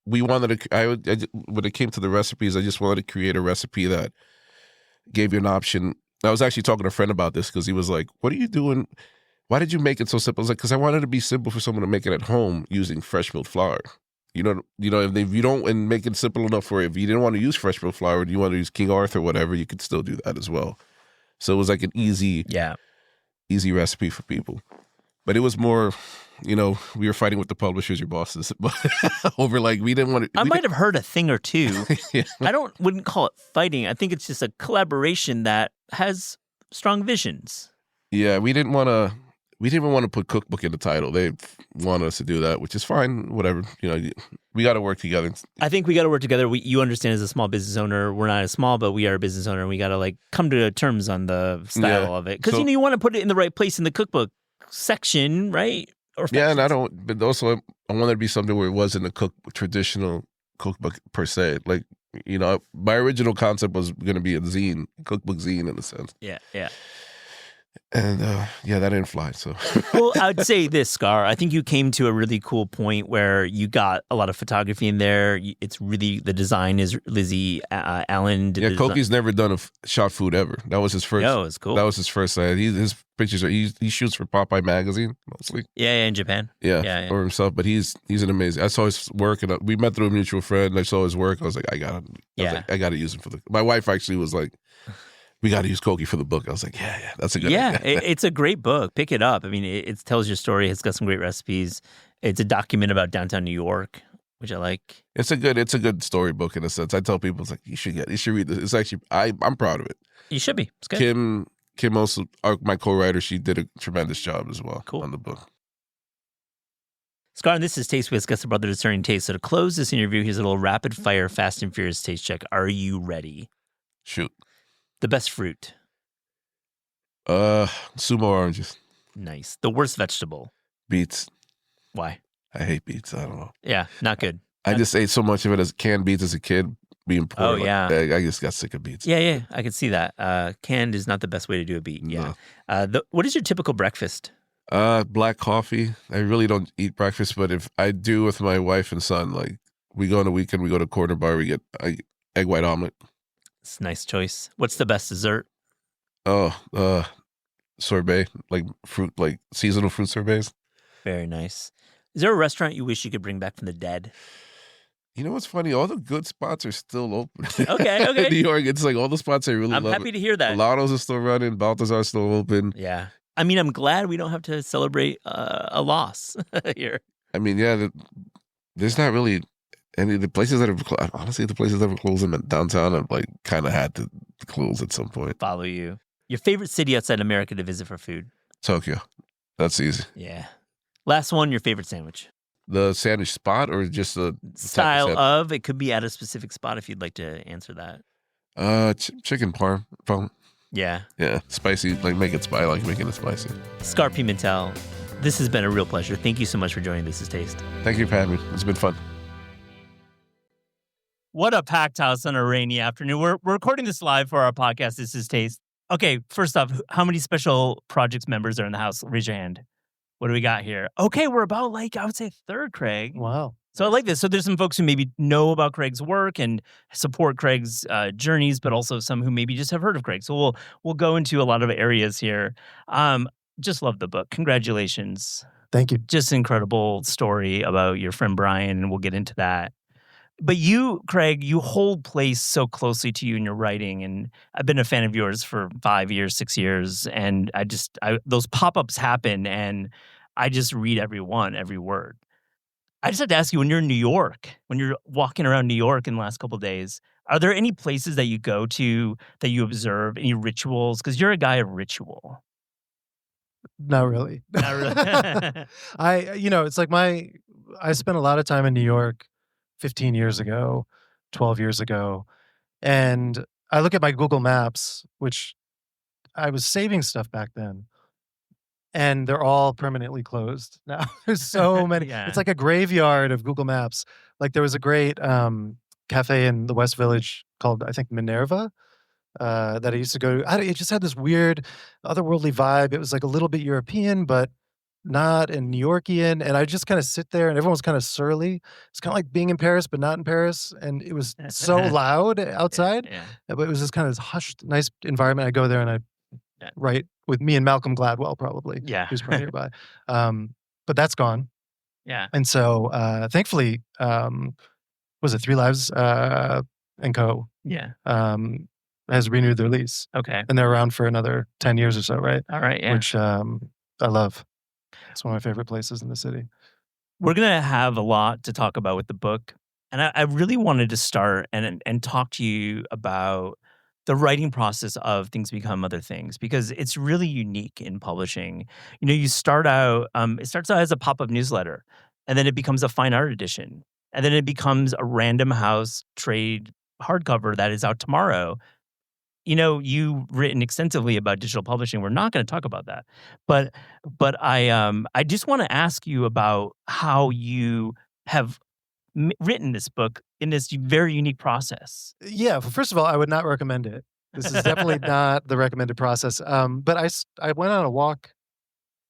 we wanted to, when it came to the recipes, I just wanted to create a recipe that gave you an option. I was actually talking to a friend about this because he was like, what are you doing? Why did you make it so simple? I was like, because I wanted it to be simple for someone to make it at home using fresh milled flour. If you don't, and make it simple enough for if you didn't want to use fresh milled flour, and you want to use King Arthur or whatever, you could still do that as well. So it was like an easy recipe for people. But it was more, we were fighting with the publishers, your bosses, but over like we didn't want to. I might have heard a thing or two. I wouldn't call it fighting. I think it's just a collaboration that has strong visions. Yeah, we didn't even want to put cookbook in the title. They want us to do that, which is fine. Whatever, we got to work together. I think we got to work together. You understand, as a small business owner, we're not as small, but we are a business owner, and we got to like come to terms on the style of it because you want to put it in the right place in the cookbook section, right? And but also I wanted to be something where it wasn't a traditional cookbook per se. Like, my original concept was going to be a cookbook zine in a sense. Yeah. And that didn't fly. So, well, I'd say this, Scarr. I think you came to a really cool point where you got a lot of photography in there. It's really, the design is Lizzie Allen. Koki's never done shot food ever. That was his first. Oh, it's cool. That was his first. His pictures he shoots for Popeye magazine mostly. Yeah, in Japan. Yeah, or himself. But he's an amazing. I saw his work, and we met through a mutual friend. And I saw his work. I was like, I gotta use him for my wife actually was like, we got to use Koki for the book. I was like, that's a good idea. It's a great book. Pick it up. I mean, it tells your story. It's got some great recipes. It's a document about downtown New York, which I like. It's a good storybook in a sense. I tell people, it's like, you should read this. It's actually, I'm proud of it. You should be. It's good. Kim also, my co-writer, she did a tremendous job as well on the book. Scarr, and this is Taste with Guest Brother Discerning Taste. So to close this interview, here's a little rapid fire, fast and furious taste check. Are you ready? Shoot. The best fruit? Sumo oranges. Nice. The worst vegetable? Beets. Why? I hate beets. I don't know. Yeah, not good. I just ate so much of it as canned beets as a kid, being poor. Oh, yeah. I just got sick of beets. Yeah. I could see that. Canned is not the best way to do a beet. No. Yeah. What is your typical breakfast? Black coffee. I really don't eat breakfast, but if I do with my wife and son, like we go on the weekend, we go to Corner Bar, we get egg white omelet. It's a nice choice. What's the best dessert? Oh, sorbet, like fruit, like seasonal fruit sorbets. Very nice. Is there a restaurant you wish you could bring back from the dead? You know what's funny? All the good spots are still open. Okay. In New York, it's like all the spots I really love. I'm happy to hear that. Lotto's is still running. Balthazar's still open. Yeah. I mean, I'm glad we don't have to celebrate a loss here. I mean, there's not really any of the places that have, honestly, the places that were closing in downtown have like kind of had to close at some point. Follow you. Your favorite city outside America to visit for food? Tokyo. That's easy. Yeah. Last one, your favorite sandwich? The sandwich spot or just the style of? It could be at a specific spot if you'd like to answer that. Chicken parm. Yeah. Yeah. Spicy. Like make it spicy. I like making it spicy. Scarr Pimentel, this has been a real pleasure. Thank you so much for joining This Is Taste. Thank you for having me. It's been fun. What a packed house on a rainy afternoon. We're recording this live for our podcast, This Is Taste. Okay, first off, how many special projects members are in the house? Raise your hand. What do we got here? Okay, we're about I would say third, Craig. Wow. So I like this. So there's some folks who maybe know about Craig's work and support Craig's journeys, but also some who maybe just have heard of Craig. So we'll go into a lot of areas here. Just love the book. Congratulations. Thank you. Just an incredible story about your friend Brian, and we'll get into that. But you, Craig, you hold place so closely to you in your writing, and I've been a fan of yours for 5 years, 6 years, and those pop-ups happen, and I just read every word. I just have to ask you, when you're in New York, when you're walking around New York in the last couple of days, are there any places that you go to that you observe, any rituals? Because you're a guy of ritual. Not really. Not really. It's like I spent a lot of time in New York 15 years ago, 12 years ago, and I look at my Google Maps, which I was saving stuff back then, and they're all permanently closed now. There's so many. Yeah. It's like a graveyard of Google Maps. Like there was a great cafe in the West Village called, I think, Minerva, that I used to go to. It just had this weird otherworldly vibe. It was like a little bit European, but not in New Yorkian. And I just kind of sit there and everyone was kind of surly. It's kind of like being in Paris, but not in Paris. And it was so loud outside. Yeah. But it was this kind of hushed, nice environment. I go there and I write with me and Malcolm Gladwell, probably. Yeah. Who's from nearby. But that's gone. Yeah. And so thankfully, was it 3 Lives and Co. Yeah. Has renewed their lease. Okay. And they're around for another 10 years or so, right? All right, yeah. Which I love. It's one of my favorite places in the city. We're going to have a lot to talk about with the book. And I really wanted to start and talk to you about the writing process of Things Become Other Things, because it's really unique in publishing. You start out, it starts out as a pop-up newsletter, and then it becomes a fine art edition. And then it becomes a Random House trade hardcover that is out tomorrow. You've written extensively about digital publishing. We're not going to talk about that, but I just want to ask you about how you have written this book in this very unique process. Yeah, well, first of all, I would not recommend it. This is definitely not the recommended process. But I went on a walk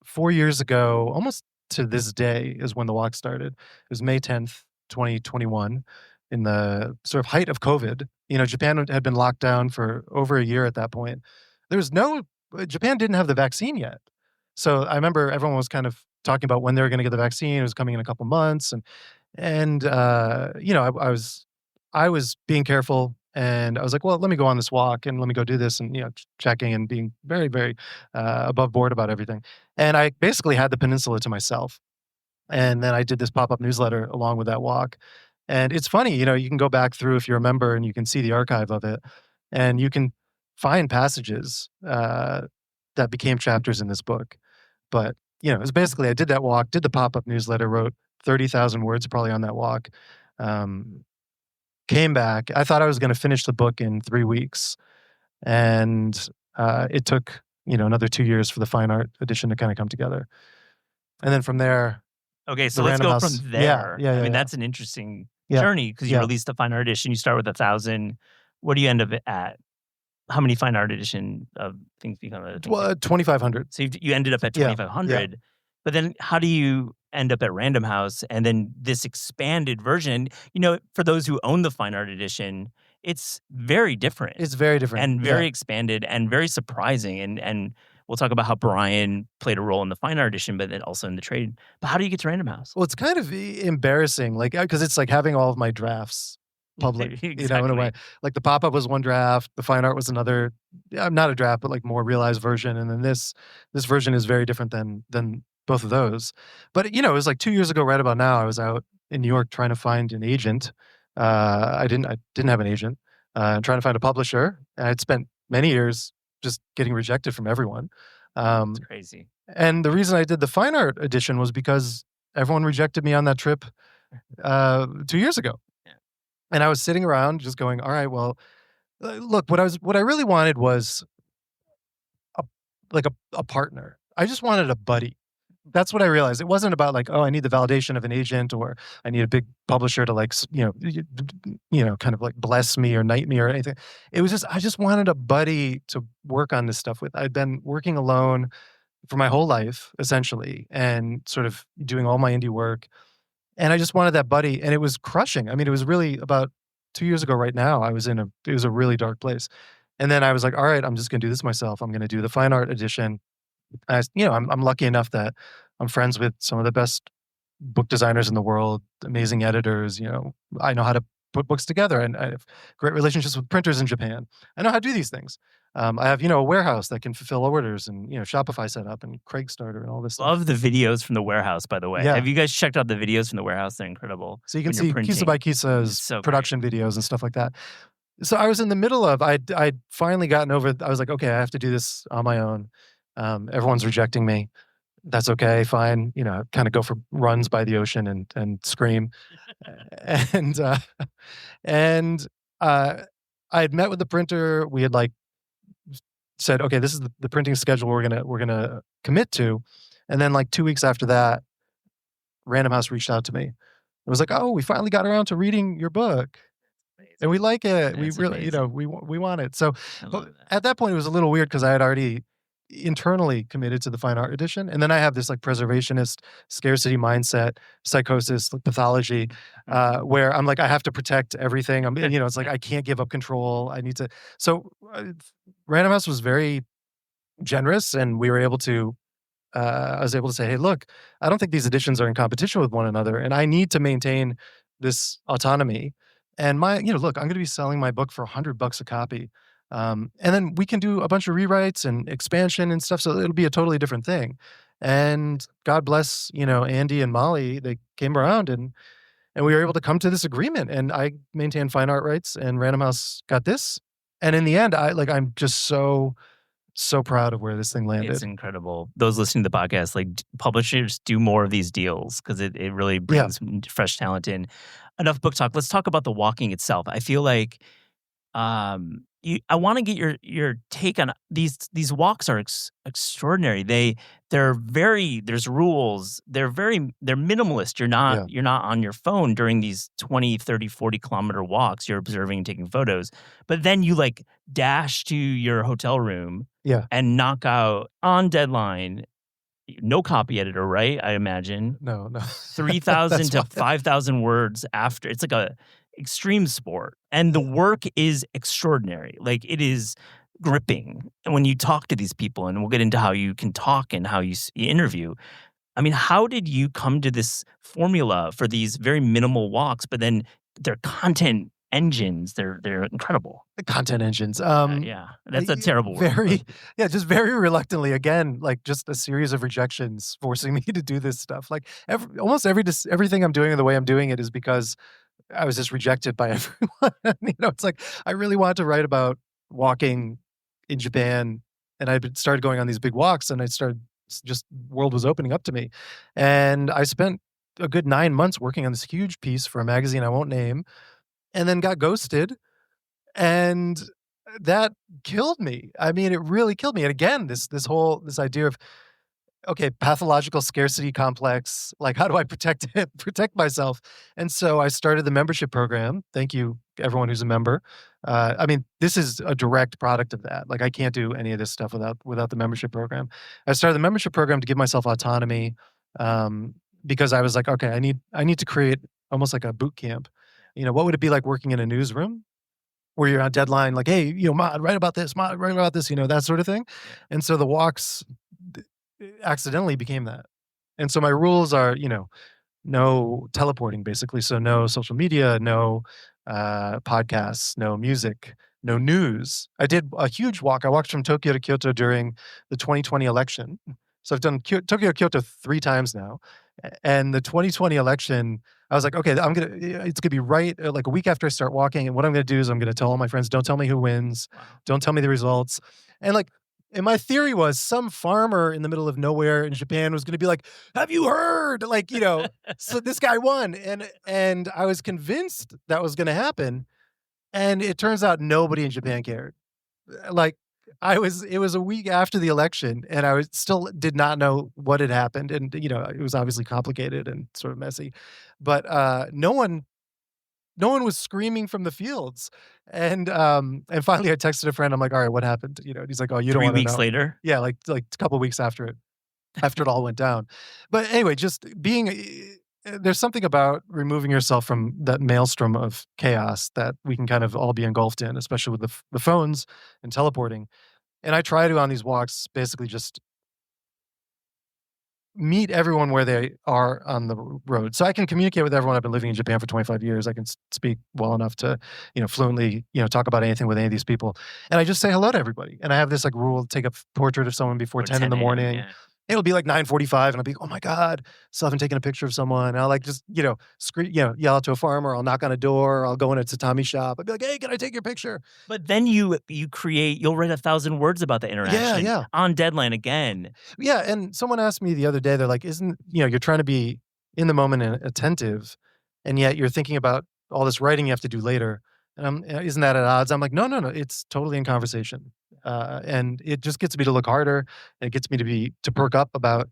4 years ago, almost to this day is when the walk started. It was May 10th, 2021. In the sort of height of COVID. Japan had been locked down for over a year at that point. Japan didn't have the vaccine yet. So I remember everyone was kind of talking about when they were going to get the vaccine. It was coming in a couple months. And I was being careful, and I was like, well, let me go on this walk and let me go do this, and, checking and being very, very above board about everything. And I basically had the peninsula to myself. And then I did this pop-up newsletter along with that walk. And it's funny, you can go back through if you're a member and you can see the archive of it, and you can find passages that became chapters in this book. But, it was basically, I did that walk, did the pop-up newsletter, wrote 30,000 words probably on that walk, came back. I thought I was going to finish the book in 3 weeks. And it took, another 2 years for the fine art edition to kind of come together. And then from there... Okay, so let's go from there. Yeah, I mean, that's an interesting journey, because you released the fine art edition. You start with 1,000. What do you end up at? How many fine art edition of Things Become Other Things? 2,500. So you ended up at 2,500. Yeah. But then how do you end up at Random House and then this expanded version? For those who own the fine art edition, it's very different. It's very different. And very expanded and very surprising. And we'll talk about how Brian played a role in the fine art edition, but then also in the trade. But how do you get to Random House? Well, it's kind of embarrassing, because it's like having all of my drafts public, in a way. Like the pop-up was one draft, the fine art was another, not a draft, but like more realized version. And then this version is very different than both of those. But, it was like 2 years ago, right about now, I was out in New York trying to find an agent. I didn't have an agent, trying to find a publisher. And I'd spent many years just getting rejected from everyone. It's crazy. And the reason I did the fine art edition was because everyone rejected me on that trip 2 years ago. Yeah. And I was sitting around just going, all right, well, look, what I really wanted was a partner. I just wanted a buddy. That's what I realized. It wasn't about like, oh, I need the validation of an agent, or I need a big publisher to like, kind of like bless me or knight me or anything. It was just, I just wanted a buddy to work on this stuff with. I'd been working alone for my whole life, essentially, and sort of doing all my indie work. And I just wanted that buddy, and it was crushing. I mean, it was really about 2 years ago right now, it was a really dark place. And then I was like, all right, I'm just going to do this myself. I'm going to do the fine art edition. I'm lucky enough that I'm friends with some of the best book designers in the world, amazing editors. I know how to put books together, and I have great relationships with printers in Japan. I know how to do these things. I have, a warehouse that can fulfill orders and, Shopify setup and Craigsstarter and all this stuff. Love the videos from the warehouse, by the way. Yeah. Have you guys checked out the videos from the warehouse? They're incredible. So you can see Kisa by Kisa's production videos and stuff like that. So I was in the middle of, I'd finally gotten over, I was like, okay, I have to do this on my own. Everyone's rejecting me. That's okay, fine. Kind of go for runs by the ocean and scream. and I had met with the printer. We had said, okay, this is the printing schedule we're gonna commit to. And then 2 weeks after that, Random House reached out to me. It was like, oh, we finally got around to reading your book. And we like it. That's we really, amazing. we want it. So at that point, it was a little weird because I had already internally committed to the fine art edition. And then I have this preservationist scarcity mindset, psychosis, pathology, where I'm like, I have to protect everything. It's like, I can't give up control. I need to. So Random House was very generous, and we were able to, I was able to say, hey, look, I don't think these editions are in competition with one another, and I need to maintain this autonomy. And look, I'm going to be selling my book for $100 a copy. And then we can do a bunch of rewrites and expansion and stuff. So it'll be a totally different thing. And God bless, Andy and Molly, they came around and we were able to come to this agreement, and I maintained fine art rights and Random House got this. And in the end, I'm just so proud of where this thing landed. It's incredible. Those listening to the podcast, publishers do more of these deals because it really brings fresh talent in. Enough book talk. Let's talk about the walking itself. I feel like I want to get your take on these walks are extraordinary. There's rules. They're minimalist. You're not on your phone during these 20, 30, 40 kilometer walks. You're observing and taking photos. But then you dash to your hotel room and knock out on deadline. No copy editor, right? I imagine. No. 3,000 to 5,000 words after. It's like a extreme sport. And the work is extraordinary. It is gripping. And when you talk to these people, and we'll get into how you can talk and how you interview. I mean, how did you come to this formula for these very minimal walks, but then they're content engines? They're incredible. The content engines. That's a terrible word. Just very reluctantly. Again, just a series of rejections forcing me to do this stuff. Almost everything I'm doing and the way I'm doing it is because I was just rejected by everyone. It's like I really wanted to write about walking in Japan, and I started going on these big walks, and world was opening up to me, and I spent a good 9 months working on this huge piece for a magazine I won't name. And then got ghosted, and that killed me. I mean, it really killed me. And again, this idea of, okay, pathological scarcity complex. How do I protect myself? And so I started the membership program. Thank you, everyone who's a member. This is a direct product of that. I can't do any of this stuff without the membership program. I started the membership program to give myself autonomy, because I was like, okay, I need to create almost like a boot camp. What would it be like working in a newsroom where you're on deadline, hey, Mod, write about this, that sort of thing. And so the walks accidentally became that. And so my rules are, no teleporting, basically. So no social media, no podcasts, no music, no news. I did a huge walk. I walked from Tokyo to Kyoto during the 2020 election. So I've done Tokyo to Kyoto 3 times now. And the 2020 election, I was like, okay, it's going to be right a week after I start walking. And what I'm going to do is I'm going to tell all my friends, don't tell me who wins. Wow. Don't tell me the results. And my theory was some farmer in the middle of nowhere in Japan was going to be like, have you heard? So this guy won. And I was convinced that was going to happen. And it turns out nobody in Japan cared. It was a week after the election, and I still did not know what had happened. And, it was obviously complicated and sort of messy, but no one was screaming from the fields. And finally I texted a friend. I'm like, all right, what happened? He's like, oh, you don't want to know. 3 weeks later? Yeah. Like a couple of weeks after it all went down. But anyway, just there's something about removing yourself from that maelstrom of chaos that we can kind of all be engulfed in, especially with the phones and teleporting. And I try to, on these walks, basically just meet everyone where they are on the road. So I can communicate with everyone. I've been living in Japan for 25 years. I can speak well enough to, fluently, talk about anything with any of these people. And I just say hello to everybody. And I have this like rule, take a portrait of someone before 10 in the morning. Yeah. It'll be like 9:45 and I'll be, oh my God, still haven't taken a picture of someone. And I'll like just, scream, yell out to a farmer. I'll knock on a door. I'll go in a tatami shop. I'll be like, hey, can I take your picture? But then you'll write 1,000 words about the interaction. Yeah. On deadline again. Yeah. And someone asked me the other day, they're like, you're trying to be in the moment and attentive, and yet you're thinking about all this writing you have to do later. And isn't that at odds? I'm like, no. It's totally in conversation. And it just gets me to look harder. It gets me to perk up about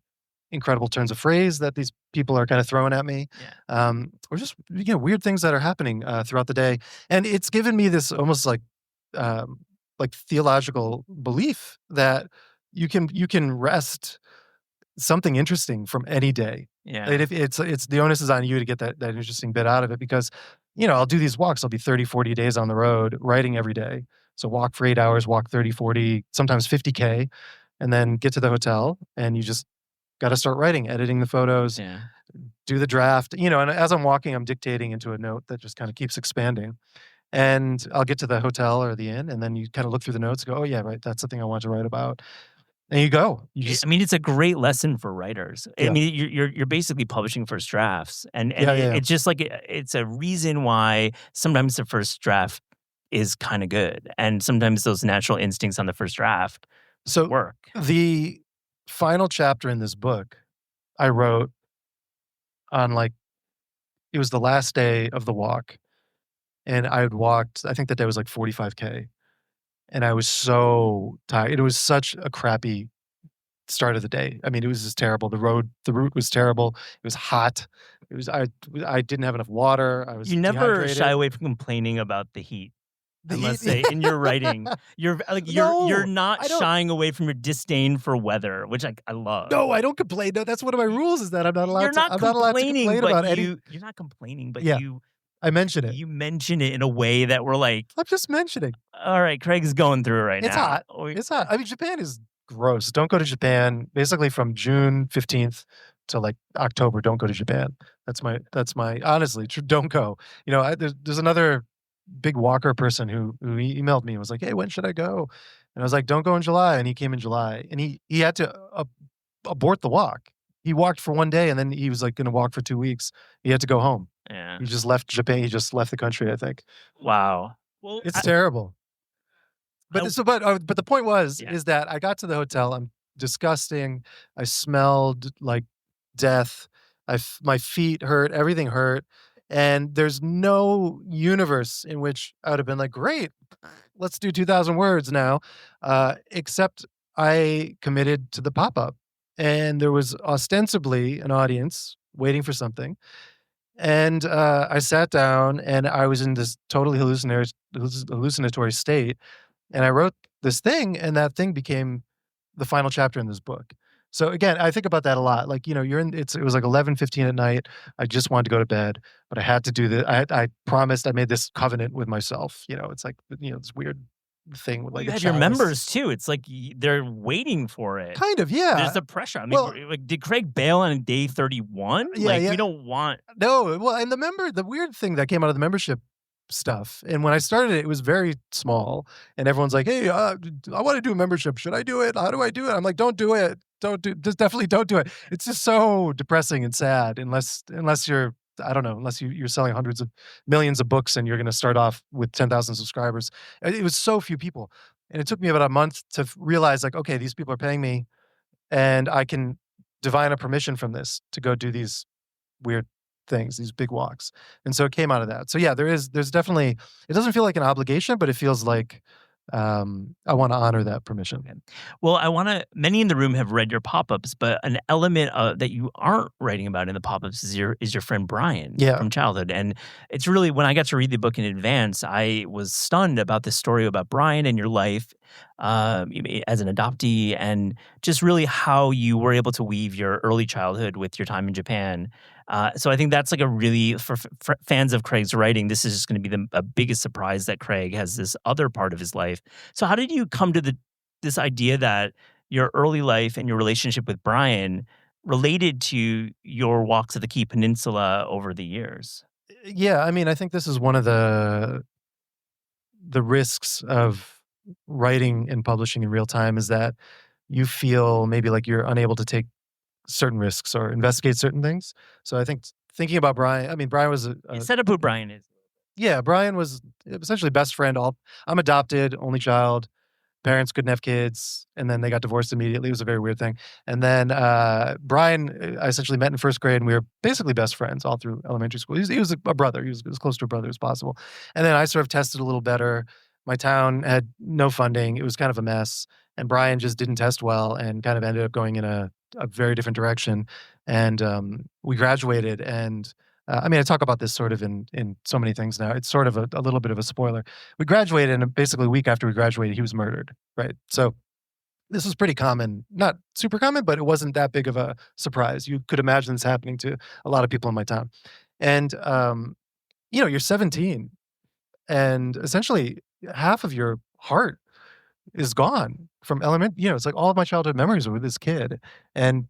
incredible turns of phrase that these people are kind of throwing at me. Yeah. Or just, weird things that are happening throughout the day. And it's given me this almost like theological belief that you can wrest something interesting from any day. Yeah. And if it's the onus is on you to get that interesting bit out of it, because, I'll do these walks. I'll be 30, 40 days on the road writing every day. So walk for 8 hours, walk 30, 40, sometimes 50K, and then get to the hotel, and you just got to start writing, editing the photos, do the draft, and as I'm walking, I'm dictating into a note that just kind of keeps expanding. And I'll get to the hotel or the inn, and then you kind of look through the notes and go, oh yeah, right, that's the thing I want to write about. And you go. It's a great lesson for writers. Yeah. I mean, you're basically publishing first drafts, and it's just like it's a reason why sometimes the first draft is kind of good, and sometimes those natural instincts on the first draft work. The final chapter in this book, I wrote on it was the last day of the walk, and I had walked. I think that day was 45K. And I was so tired. It was such a crappy start of the day. I mean, it was just terrible. The route was terrible. It was hot. I didn't have enough water. I was never dehydrated. Shy away from complaining about the heat. I must say, in your writing, you're not shying away from your disdain for weather, which I love. No, I don't complain. No, that's one of my rules. Is that I'm not allowed. You're not complaining about any. You're not complaining, but I mention it. You mention it in a way that we're like, I'm just mentioning. All right, Craig's going through it right now. It's hot. It's hot. I mean, Japan is gross. Don't go to Japan. Basically, from June 15th to October, don't go to Japan. That's my honestly, don't go. There's another big walker person who emailed me and was like, hey, when should I go? And I was like, don't go in July. And he came in July, and he had to abort the walk. He walked for one day, and then he was going to walk for 2 weeks. He had to go home. Yeah. He just left Japan. He just left the country, I think. Wow. Well, it's terrible. But the point is that I got to the hotel. I'm disgusting. I smelled like death. My feet hurt. Everything hurt. And there's no universe in which I would have been like, great, let's do 2,000 words now. Except I committed to the pop-up. And there was ostensibly an audience waiting for something. And I sat down, and I was in this totally hallucinatory state. And I wrote this thing, and that thing became the final chapter in this book. So again, I think about that a lot. It was 11:15 at night. I just wanted to go to bed, but I had to do this. I promised. I made this covenant with myself. It's this weird thing with you had your members too. It's like they're waiting for it. Kind of, yeah. There's the pressure. I mean, did Craig bail on day 31? Yeah. We don't want. No, well, and the weird thing that came out of the membership stuff, and when I started it was very small, and everyone's like, hey, I want to do a membership. Should I do it? How do I do it? I'm like, don't do it. Just definitely don't do it. It's just so depressing and sad unless you're, I don't know, unless you're selling hundreds of millions of books and you're going to start off with 10,000 subscribers. It was so few people. And it took me about a month to realize okay, these people are paying me, and I can divine a permission from this to go do these weird things, these big walks. And so it came out of that. So yeah, there's definitely, it doesn't feel like an obligation, but it feels like I want to honor that permission. Okay. Well, many in the room have read your pop-ups, but an element that you aren't writing about in the pop-ups is your friend Brian from childhood. And it's really, when I got to read the book in advance, I was stunned about this story about Brian and your life as an adoptee, and just really how you were able to weave your early childhood with your time in Japan. So I think that's a really, for fans of Craig's writing, this is just going to be the biggest surprise that Craig has this other part of his life. So how did you come to this idea that your early life and your relationship with Brian related to your walks of the Key Peninsula over the years. Yeah, I mean, I think this is one of the risks of writing and publishing in real time is that you feel maybe like you're unable to take certain risks or investigate certain things. So I think thinking about Brian, I mean, Brian was set up who Brian is. Yeah, Brian was essentially best friend. I'm adopted, only child. Parents couldn't have kids, and then they got divorced immediately. It was a very weird thing. And then Brian, I essentially met in first grade, and we were basically best friends all through elementary school. He was a brother. He was as close to a brother as possible. And then I sort of tested a little better. My town had no funding. It was kind of a mess. And Brian just didn't test well and kind of ended up going in a very different direction. And we graduated, and I mean, I talk about this sort of in so many things now. It's sort of a little bit of a spoiler. We graduated, and basically a week after we graduated, he was murdered, right? So this was pretty common. Not super common, but it wasn't that big of a surprise. You could imagine this happening to a lot of people in my town. And, you're 17, and essentially half of your heart is gone from it's like all of my childhood memories are with this kid. And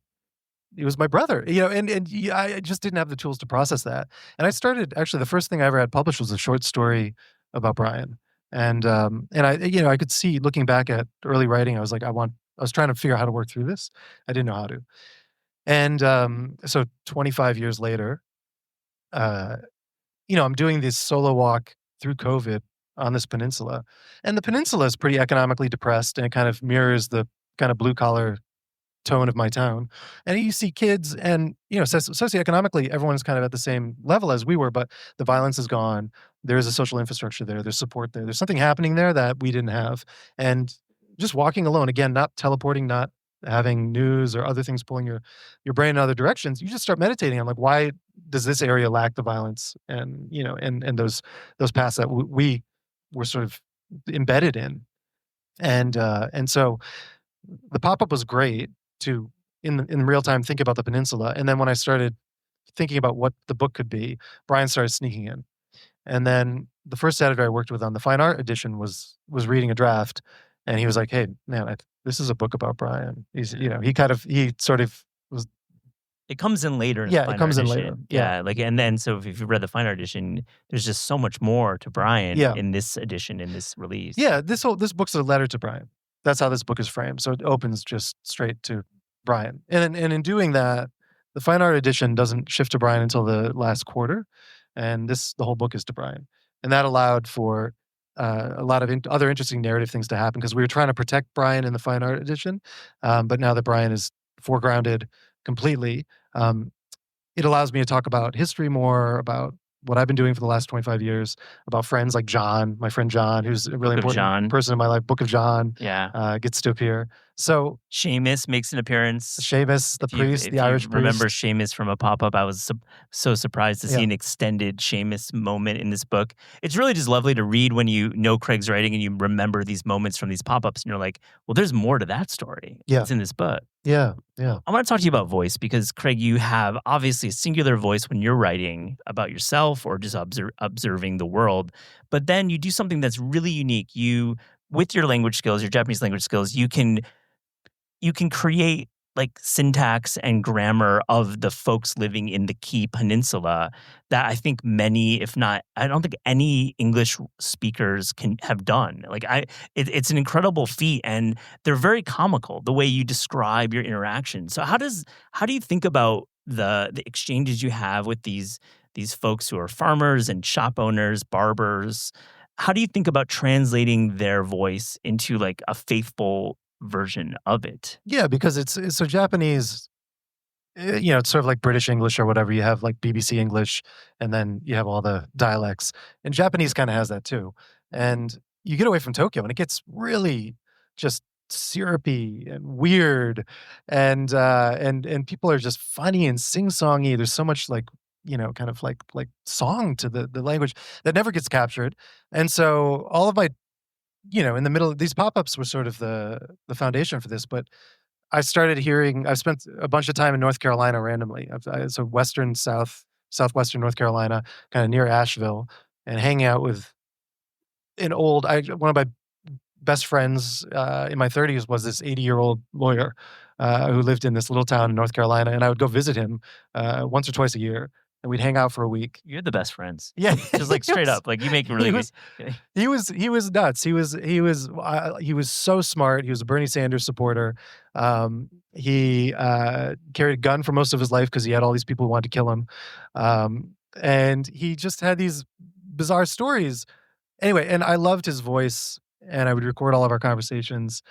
he was my brother, and I just didn't have the tools to process that. And I started, actually, the first thing I ever had published was a short story about Brian. And I could see, looking back at early writing, I was like, I was trying to figure out how to work through this. I didn't know how to. And so 25 years later, I'm doing this solo walk through COVID on this peninsula. And the peninsula is pretty economically depressed, and it kind of mirrors the kind of blue collar tone of my town. And you see kids, and socioeconomically everyone's kind of at the same level as we were, but the violence is gone. There's a social infrastructure there, there's support there, there's something happening there that we didn't have. And just walking alone, again, not teleporting, not having news or other things pulling your brain in other directions, you just start meditating on, like, why does this area lack the violence and and those paths that we were sort of embedded in. And so the pop-up was great to, in real time, think about the peninsula. And then when I started thinking about what the book could be, Brian started sneaking in. And then the first editor I worked with on the fine art edition was reading a draft, and he was like, "Hey, man, this is a book about Brian." He sort of was. It comes in later. Yeah, it comes in later. Yeah, and then so if you've read the fine art edition, there's just so much more to Brian in this edition, in this release. Yeah, this book's a letter to Brian. That's how this book is framed. So it opens just straight to Brian. And in doing that, the fine art edition doesn't shift to Brian until the last quarter. And the whole book is to Brian. And that allowed for a lot of other interesting narrative things to happen, because we were trying to protect Brian in the fine art edition. But now that Brian is foregrounded completely, it allows me to talk about history more, about what I've been doing for the last 25 years, about friends like John, my friend John, who's a really important person in my life. Book of John gets to appear. So Seamus makes an appearance. Seamus, the priest, the Irish priest. Remember Seamus from a pop-up? I was so surprised to see an extended Seamus moment in this book. It's really just lovely to read when you know Craig's writing and you remember these moments from these pop-ups, and you're like, well, there's more to that story. Yeah. It's in this book. Yeah. I want to talk to you about voice, because, Craig, you have obviously a singular voice when you're writing about yourself or just observing the world. But then you do something that's really unique. You, with your language skills, your Japanese language skills, you can create like syntax and grammar of the folks living in the Key Peninsula that I think many, if not, I don't think any English speakers can have done. It's an incredible feat, and they're very comical the way you describe your interaction. So how do you think about the exchanges you have with these folks who are farmers and shop owners, barbers? How do you think about translating their voice into like a faithful version of it? Yeah, because it's so Japanese, it's sort of like British English or whatever. You have like BBC English, and then you have all the dialects. And Japanese kind of has that too. And you get away from Tokyo, and it gets really just syrupy and weird, and people are just funny and sing-songy. There's so much like, kind of like song to the language that never gets captured. And so all of my, in the middle, these pop-ups were sort of the foundation for this. But I started hearing, I've spent a bunch of time in North Carolina randomly. So southwestern North Carolina, kind of near Asheville, and hanging out with one of my best friends in my 30s was this 80-year-old lawyer who lived in this little town in North Carolina, and I would go visit him once or twice a year, and we'd hang out for a week. You're the best friends. Yeah, just like straight up, like you make really good. He was nuts. He was so smart. He was a Bernie Sanders supporter. He carried a gun for most of his life because he had all these people who wanted to kill him, and he just had these bizarre stories. Anyway, and I loved his voice, and I would record all of our conversations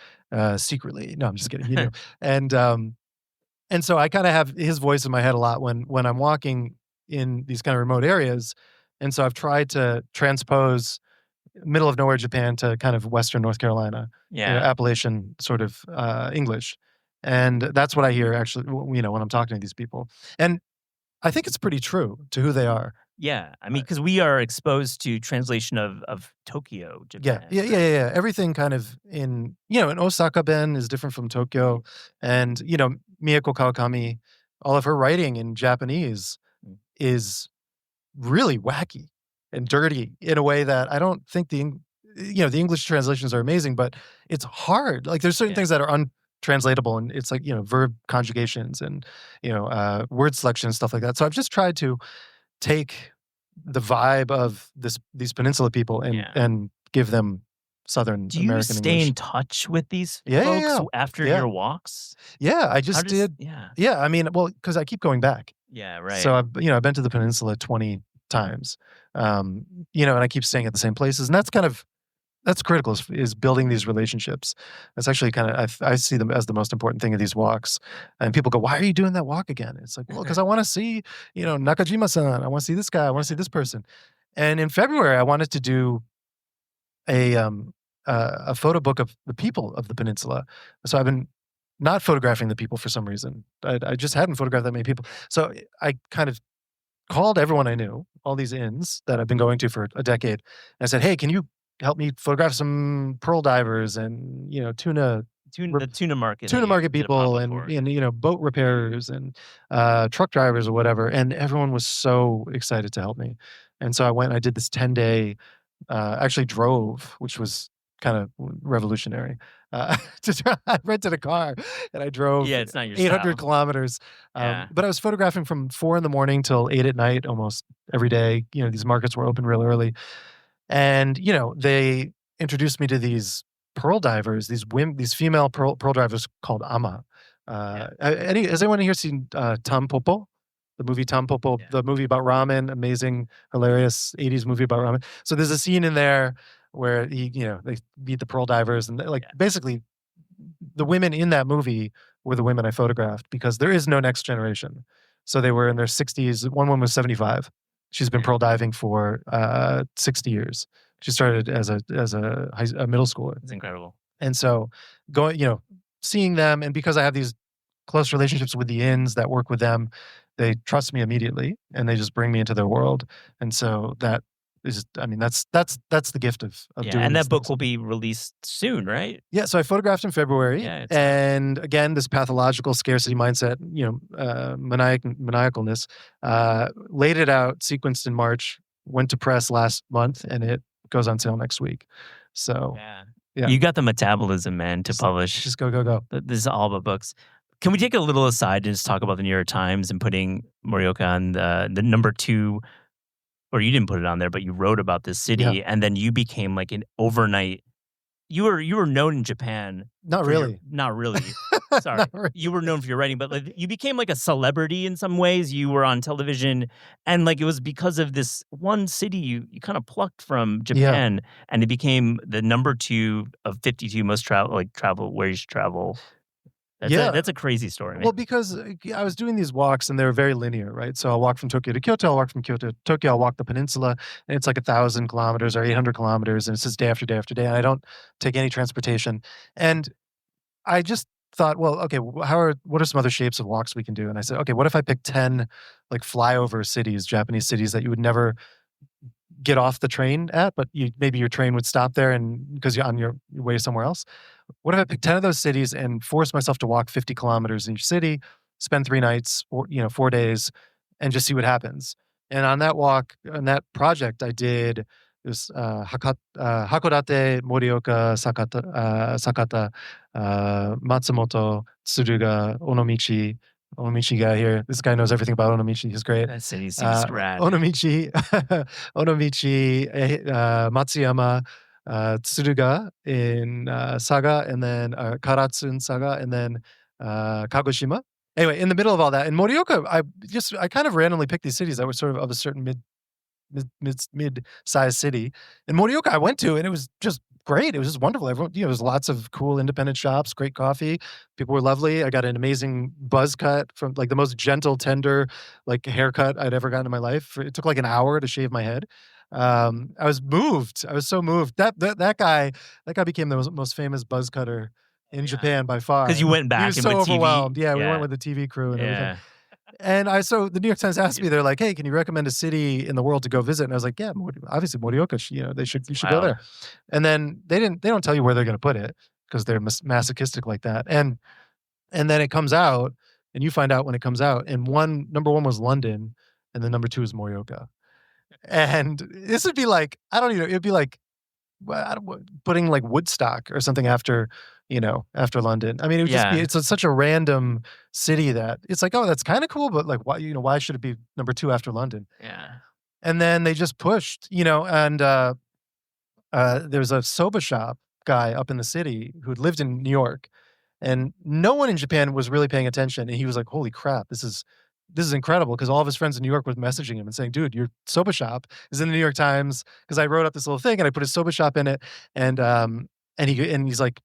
secretly. No, I'm just kidding. He knew. And so I kind of have his voice in my head a lot when I'm walking in these kind of remote areas. And so I've tried to transpose middle of nowhere Japan to kind of Western North Carolina, Appalachian sort of English. And that's what I hear actually, when I'm talking to these people. And I think it's pretty true to who they are. Yeah. I mean, because we are exposed to translation of Tokyo, Japan. Yeah. Everything kind of in Osaka Ben is different from Tokyo. And, Miyako Kawakami, all of her writing in Japanese is really wacky and dirty in a way that I don't think the English translations are amazing, but it's hard. Like there's certain things that are untranslatable, and it's like, verb conjugations and, word selection and stuff like that. So I've just tried to take the vibe of these peninsula people and give them Southern Do you American stay English. in touch with these folks after your walks? Yeah, I just did. Yeah, I mean, well, because I keep going back. Yeah, right. So I've been to the peninsula 20 times, and I keep staying at the same places, and that's critical is building these relationships. That's actually kind of I see them as the most important thing of these walks. And people go, "Why are you doing that walk again?" It's like, well, because I want to see Nakajima-san. I want to see this guy. I want to see this person. And in February, I wanted to do a photo book of the people of the peninsula. So I've been not photographing the people for some reason. I just hadn't photographed that many people. So I kind of called everyone I knew, all these inns that I've been going to for a decade. And I said, hey, can you help me photograph some pearl divers and, the tuna market people and boat repairers and truck drivers or whatever. And everyone was so excited to help me. And so I went and I did this 10-day, actually drove, which was kind of revolutionary. I rented a car and I drove it's not your 800 style. Kilometers. But I was photographing from 4 a.m. till 8 p.m. almost every day. These markets were open real early. And, they introduced me to these pearl divers, these female pearl divers called ama. Has anyone here seen Tampopo? The movie Tampopo, the movie about ramen, amazing, hilarious 80s movie about ramen. So there's a scene in there where they beat the pearl divers, and basically the women in that movie were the women I photographed because there is no next generation. So they were in their 60s. One woman was 75. She's been pearl diving for 60 years. She started as a middle schooler. It's incredible. And so seeing them, and because I have these close relationships with the inns that work with them, they trust me immediately and they just bring me into their world. And so that is, that's the gift of doing and that book things. will be released soon, right? Yeah, so I photographed in February, and again, this pathological scarcity mindset, maniacalness, laid it out, sequenced in March, went to press last month, and it goes on sale next week. So, yeah. You got the metabolism, man, to publish. Just go. This is all about books. Can we take a little aside and just talk about the New York Times and putting Morioka on the number 2? Or you didn't put it on there, but you wrote about this city, and then you became like an overnight. You were known in Japan. Not really. Not really. Sorry. Not really. You were known for your writing, but like you became like a celebrity in some ways. You were on television, and like it was because of this one city you kind of plucked from Japan, and it became the number 2 of 52 most travel where you should travel. That's a crazy story, man. Well, because I was doing these walks and they were very linear, right? So I'll walk from Tokyo to Kyoto, I'll walk from Kyoto to Tokyo, I'll walk the peninsula, and it's like 1,000 kilometers or 800 kilometers, and it's just day after day after day, and I don't take any transportation. And I just thought, well, okay, what are some other shapes of walks we can do? And I said, okay, what if I pick 10 like flyover cities, Japanese cities that you would never get off the train at, but maybe your train would stop there and because you're on your way somewhere else. What if I pick 10 of those cities and force myself to walk 50 kilometers in each city, spend 3 nights or 4 days, and just see what happens? And on that walk, on that project, I did There's Hakodate, Morioka, Sakata, Matsumoto, Tsuruga, Onomichi. Onomichi guy here. This guy knows everything about Onomichi. He's great. That city seems rad. Onomichi, Matsuyama, Tsuruga in Saga, and then Karatsu in Saga, and then Kagoshima. Anyway, in the middle of all that, in Morioka, I kind of randomly picked these cities that were sort of a certain mid-sized city. And Morioka I went to, and it was just great. It was just wonderful. Everyone, there was lots of cool independent shops, great coffee. People were lovely. I got an amazing buzz cut from like the most gentle, tender, like haircut I'd ever gotten in my life. It took like an hour to shave my head. I was moved. I was so moved. That guy became the most famous buzz cutter in Japan by far. Because you went back. He was so overwhelmed. Yeah, we went with the TV crew and everything. And so the New York Times asked me, they're like, hey, can you recommend a city in the world to go visit? And I was like, yeah, obviously Morioka, you should go there. And then they don't tell you where they're going to put it because they're masochistic like that. And then it comes out and you find out when it comes out. And number one was London and then number two is Morioka. And this would be like, I don't know, it'd be like putting like Woodstock or something after London. I mean, it would just be, it's such a random city that it's like, oh, that's kind of cool, but like, why should it be number two after London? Yeah. And then they just pushed, and there's a soba shop guy up in the city who had lived in New York, and no one in Japan was really paying attention. And he was like, holy crap, this is incredible, because all of his friends in New York were messaging him and saying, dude, your soba shop is in the New York Times, because I wrote up this little thing and I put his soba shop in it. And he's like,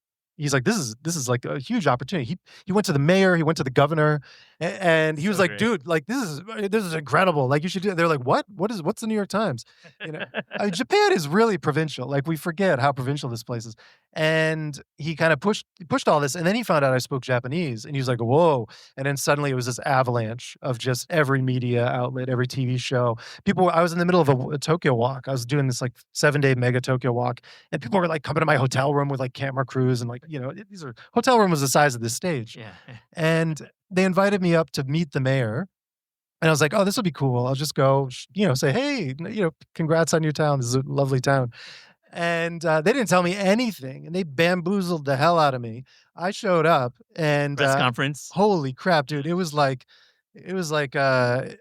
this is like a huge opportunity. He went to the mayor, he went to the governor, and he was like, great. Dude, like this is incredible. Like you should do it. They're like, what's the New York Times? I mean, Japan is really provincial. Like we forget how provincial this place is. And he kind of pushed all this, and then he found out I spoke Japanese, and he was like, whoa. And then suddenly it was this avalanche of just every media outlet, every TV show. I was in the middle of a Tokyo walk. I was doing this like 7-day mega Tokyo walk, and people were like coming to my hotel room with like camera crews, and like, hotel room was the size of this stage. Yeah. And they invited me up to meet the mayor. And I was like, oh, this will be cool. I'll just go, say, hey, congrats on your town. This is a lovely town. And they didn't tell me anything, and they bamboozled the hell out of me. I showed up, and press conference. Holy crap, dude! It was like, and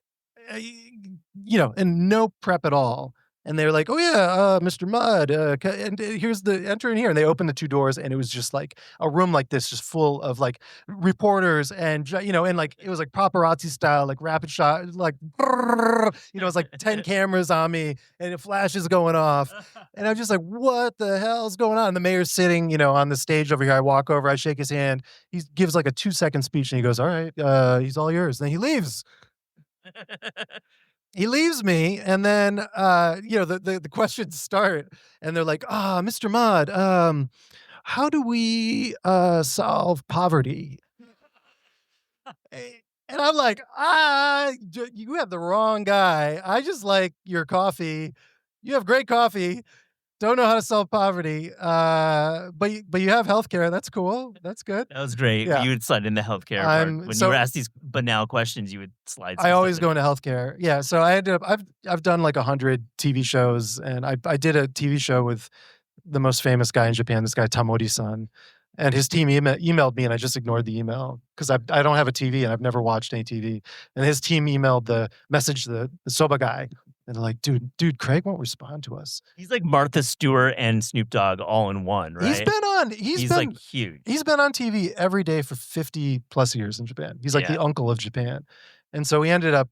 no prep at all. And they were like, oh yeah, Mr. Mudd, and here's enter in here. And they opened the two doors, and it was just like a room like this, just full of like reporters and, and like, it was like paparazzi style, like rapid shot, like, it was like 10 cameras on me and it flashes going off. And I'm just like, what the hell's going on? And the mayor's sitting, on the stage over here. I walk over, I shake his hand. He gives like a 2-second speech and he goes, all right, he's all yours. And then he leaves. He leaves me, and then the questions start, and they're like, Mr. Mudd, how do we solve poverty? And I'm like, you have the wrong guy. I just like your coffee. You have great coffee. Don't know how to solve poverty, but you have healthcare. That's cool. That's good. That was great. Yeah. You would slide into healthcare when you were asked these banal questions. You would slide. I always go into healthcare. Yeah. So I ended up. I've done like 100 TV shows, and I did a TV show with the most famous guy in Japan. This guy Tamori-san, and his team emailed me, and I just ignored the email because I don't have a TV and I've never watched any TV. And his team emailed the soba guy. And they're like, dude, Craig won't respond to us. He's like Martha Stewart and Snoop Dogg all in one, right? He's like huge. He's been on TV every day for 50 plus years in Japan. He's like the uncle of Japan. And so we ended up,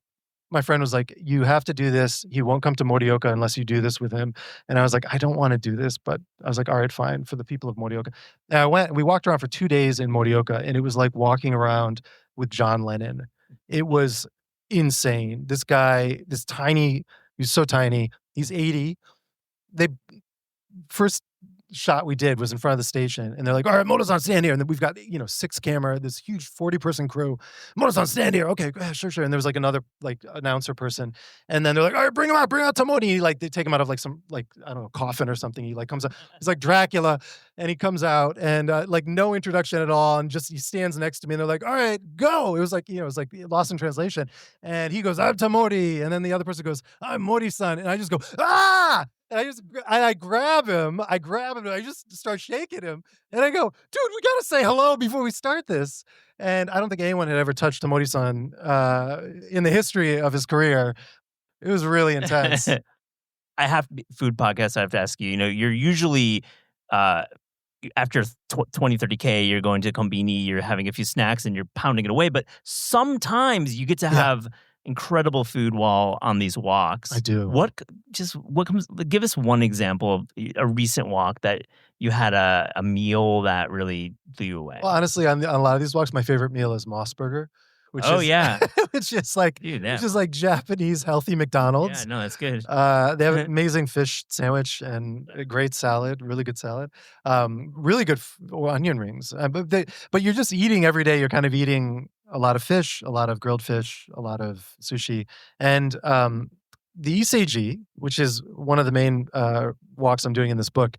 my friend was like, you have to do this. He won't come to Morioka unless you do this with him. And I was like, I don't want to do this, but I was like, all right, fine, for the people of Morioka. And we walked around for 2 days in Morioka, and it was like walking around with John Lennon. It was insane. This guy, he's so tiny. He's 80. First shot we did was in front of the station, and they're like, all right, Moto-san, stand here. And then we've got, 6 camera, this huge 40-person crew. Moto-san, stand here. Okay, sure. And there was like another like announcer person. And then they're like, all right, bring out Tamori. Like they take him out of like some, like, I don't know, coffin or something. He like comes out, he's like Dracula, and he comes out, and like no introduction at all. And just, he stands next to me, and they're like, all right, go. It was like, lost in translation. And he goes, I'm Tamori. And then the other person goes, I'm Mori-san. And I just go, ah! And I grab him. I just start shaking him. And I go, dude, we got to say hello before we start this. And I don't think anyone had ever touched Mori-san in the history of his career. It was really intense. I have food podcasts. I have to ask you, you're usually after 20, 30K, you're going to Konbini, you're having a few snacks and you're pounding it away. But sometimes you get to have incredible food while on these walks. I do. Give us one example of a recent walk that you had a meal that really blew you away. Well, honestly, on a lot of these walks, my favorite meal is Mossburger. Which is like Japanese healthy McDonald's. Yeah, no, that's good. They have an amazing fish sandwich and a great salad, really good salad. Really good onion rings. But you're just eating every day. You're kind of eating a lot of fish, a lot of grilled fish, a lot of sushi, and the Iseiji, which is one of the main walks I'm doing in this book.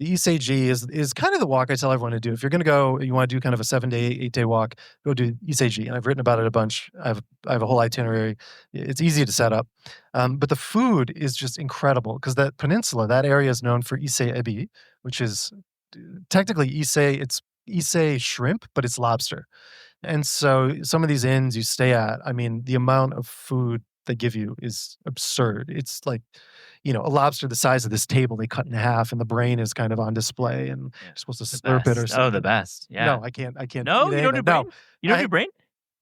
The Iseiji is kind of the walk I tell everyone to do. If you're going to go, you want to do kind of a 7-day, 8-day walk, go do Iseiji. And I've written about it a bunch. I have a whole itinerary. It's easy to set up. But the food is just incredible because that peninsula, that area is known for ise ebi, which is technically it's ise shrimp, but it's lobster. And so some of these inns you stay at, I mean, the amount of food they give you is absurd. It's like, a lobster the size of this table they cut in half, and the brain is kind of on display, and you're supposed to slurp it or something. Oh, the best! Yeah. No, I can't. No, you don't do brain. You don't do brain.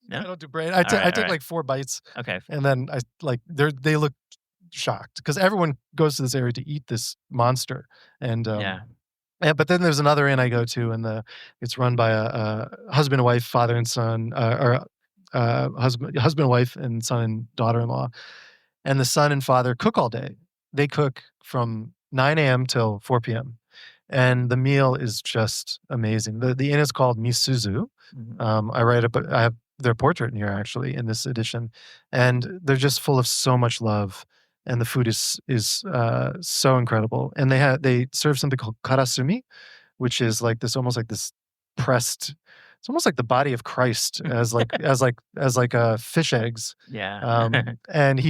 No, I don't do brain. I take like 4 bites. Okay, and then they look shocked because everyone goes to this area to eat this monster, and but then there's another inn I go to, and it's run by a husband and wife, father and son, or husband and wife, and son and daughter-in-law, and the son and father cook all day. They cook from 9 a.m. till 4 p.m. And the meal is just amazing. The inn is called Misuzu. Mm-hmm. I have their portrait in here actually in this edition, and they're just full of so much love. And the food is so incredible. And they serve something called karasumi, which is like this almost like this pressed. It's almost like the body of Christ as fish eggs. Yeah. And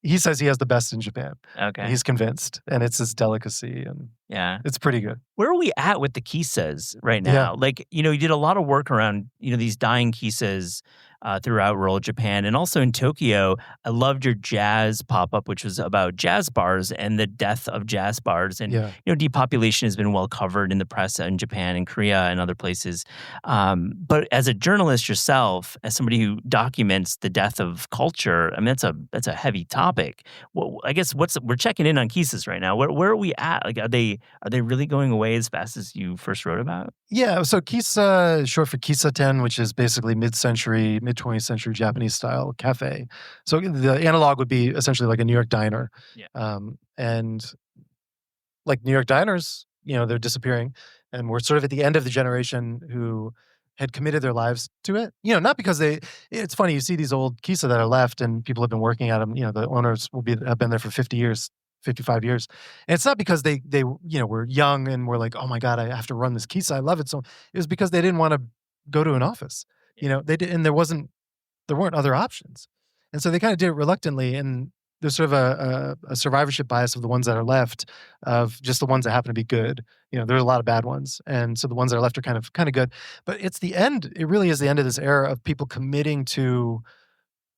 he says he has the best in Japan. Okay. He's convinced, and it's his delicacy, and it's pretty good. Where are we at with the kisses right now? Yeah. You did a lot of work around, these dying kisses throughout rural Japan, and also in Tokyo. I loved your jazz pop-up, which was about jazz bars and the death of jazz bars. And, depopulation has been well covered in the press in Japan and Korea and other places. But as a journalist yourself, as somebody who documents the death of culture, I mean, that's a heavy topic. Well, I guess we're checking in on kisses right now. Where are we at? Like, are they really going away as fast as you first wrote about? Yeah, so kissa is short for kissaten, which is basically mid-20th century Japanese style cafe. So the analog would be essentially like a New York diner. Yeah. And like New York diners, they're disappearing. And we're sort of at the end of the generation who had committed their lives to it. Not because it's funny, you see these old kissa that are left and people have been working at them. The owners have been there for 50 years. 55 years. And it's not because they were young and were like, oh my God, I have to run this kissa. I love it. So it was because they didn't want to go to an office. They did, and there weren't other options. And so they kind of did it reluctantly. And there's sort of a survivorship bias of the ones that are left, of just the ones that happen to be good. There are a lot of bad ones. And so the ones that are left are kind of good. But it's the end. It really is the end of this era of people committing to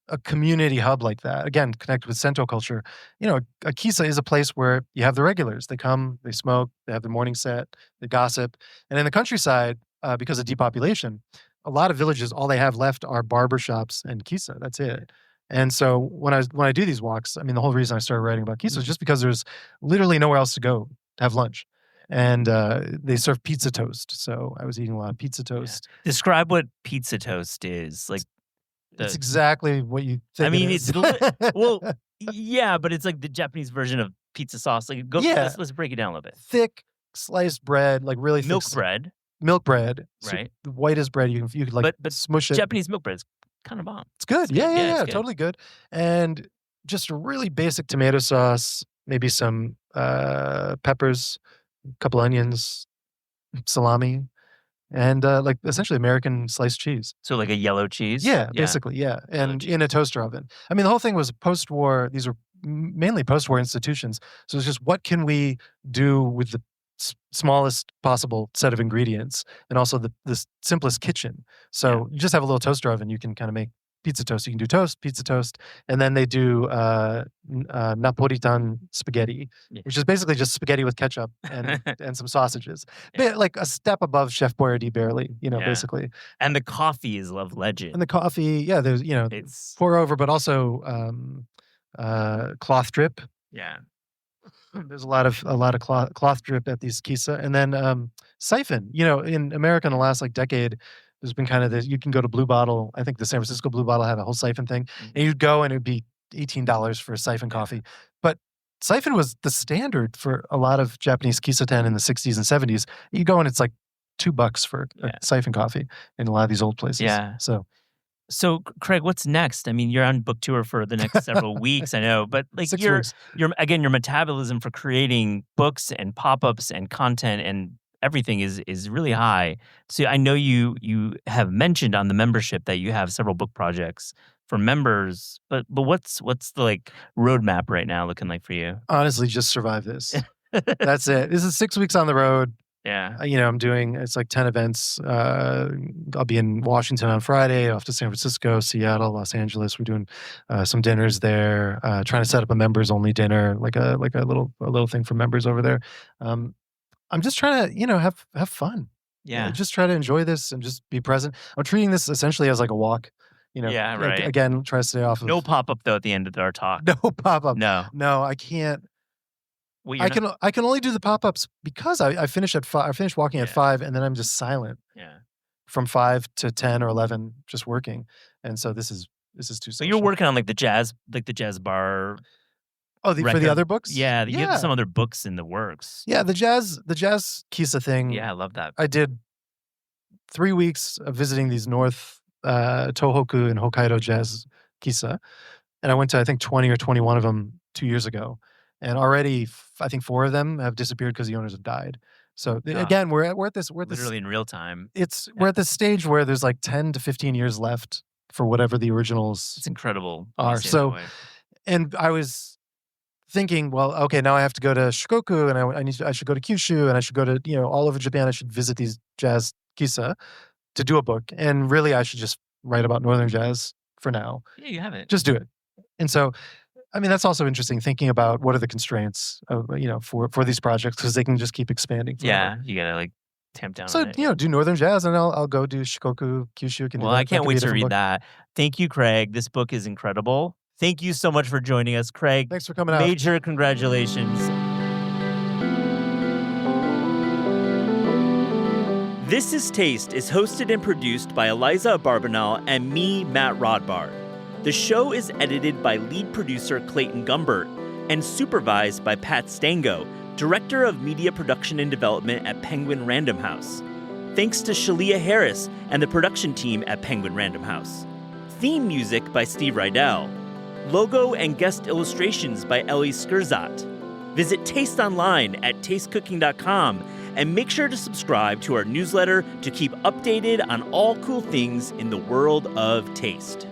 a community hub like that. Again, connected with Sento culture. A kissa is a place where you have the regulars. They come, they smoke, they have the morning set, they gossip. And in the countryside, because of depopulation, a lot of villages, all they have left are barbershops and kissa. That's it. And so when I do these walks, I mean, the whole reason I started writing about kissa is just because there's literally nowhere else to go to have lunch. And they serve pizza toast. So I was eating a lot of pizza toast. Yeah. Describe what pizza toast is. It's exactly what you think. I mean, it's yeah, but it's like the Japanese version of pizza sauce. Let's break it down a little bit. Thick sliced bread, like really milk thick bread. Milk bread, right? So the whitest bread you could like, but smush it. Japanese milk bread is kind of bomb. It's good. Yeah, totally good. And just a really basic tomato sauce, maybe some peppers, a couple onions, salami. And essentially American sliced cheese. So like a yellow cheese? Yeah, basically, yeah. And in a toaster oven. I mean, the whole thing was post-war. These were mainly post-war institutions. So it's just what can we do with the smallest possible set of ingredients, and also the simplest kitchen. So you just have a little toaster oven. You can kind of make pizza toast. You can do toast, pizza toast, and then they do Napolitan spaghetti, which is basically just spaghetti with ketchup and and some sausages. Like a step above Chef Boyardee, barely, basically. And the coffee is Love Legend. And the coffee, there's it's pour over, but also cloth drip. Yeah. There's a lot of cloth drip at these kisa, and then siphon. In America in the last decade, there's been kind of this. You can go to Blue Bottle. I think the San Francisco Blue Bottle had a whole siphon thing, and you'd go and it'd be $18 for a siphon coffee. But siphon was the standard for a lot of Japanese kisaten in the 60s and 70s. You go and it's like $2 for a siphon coffee in a lot of these old places. Yeah. So, Craig, what's next? I mean, you're on book tour for the next several weeks, I know, but 6 weeks. your metabolism for creating books and pop-ups and content and everything is really high. So I know you have mentioned on the membership that you have several book projects for members, but what's the roadmap right now looking like for you? Honestly, just survive this. That's it. This is 6 weeks on the road. Yeah. I'm doing, it's 10 events. I'll be in Washington on Friday, off to San Francisco, Seattle, Los Angeles. We're doing some dinners there, trying to set up a members only dinner, like a little thing for members over there. I'm just trying to, have fun. Yeah. Just try to enjoy this and just be present. I'm treating this essentially as like a walk. Yeah, right. Again, try to stay off of. No pop-up though at the end of our talk. No pop-up. No, I can't. I can only do the pop-ups because I finish at 5. I finish walking at 5, and then I'm just silent. Yeah. From 5 to 10 or 11, just working, and so this is too. So social. you're working on the jazz bar. Oh, for the other books? Yeah, you have some other books in the works. Yeah, the jazz kisa thing. Yeah, I love that. I did 3 weeks of visiting these North Tohoku and Hokkaido jazz kisa, and I went to I think 20 or 21 of them 2 years ago. And already, I think 4 of them have disappeared because the owners have died. So again, we're at this literally in real time. We're at this stage where there's 10 to 15 years left for whatever the originals. It's incredible. Are so, and I was thinking, well, okay, now I have to go to Shikoku, and I should go to Kyushu, and I should go to all over Japan. I should visit these jazz kisa to do a book, and really, I should just write about Northern jazz for now. Yeah, you have it. Just do it, and so. I mean, that's also interesting, thinking about what are the constraints of, for these projects, because they can just keep expanding forever. Yeah, you gotta tamp down on it. So, do Northern jazz, and I'll go do Shikoku, Kyushu. I can't wait to read that. Thank you, Craig. This book is incredible. Thank you so much for joining us, Craig. Thanks for coming out. Major congratulations. This is Taste is hosted and produced by Eliza Barbanel and me, Matt Rodbard. The show is edited by lead producer Clayton Gumbert and supervised by Pat Stango, Director of Media Production and Development at Penguin Random House. Thanks to Shalia Harris and the production team at Penguin Random House. Theme music by Steve Rydell. Logo and guest illustrations by Ellie Skurzat. Visit Taste online at tastecooking.com and make sure to subscribe to our newsletter to keep updated on all cool things in the world of taste.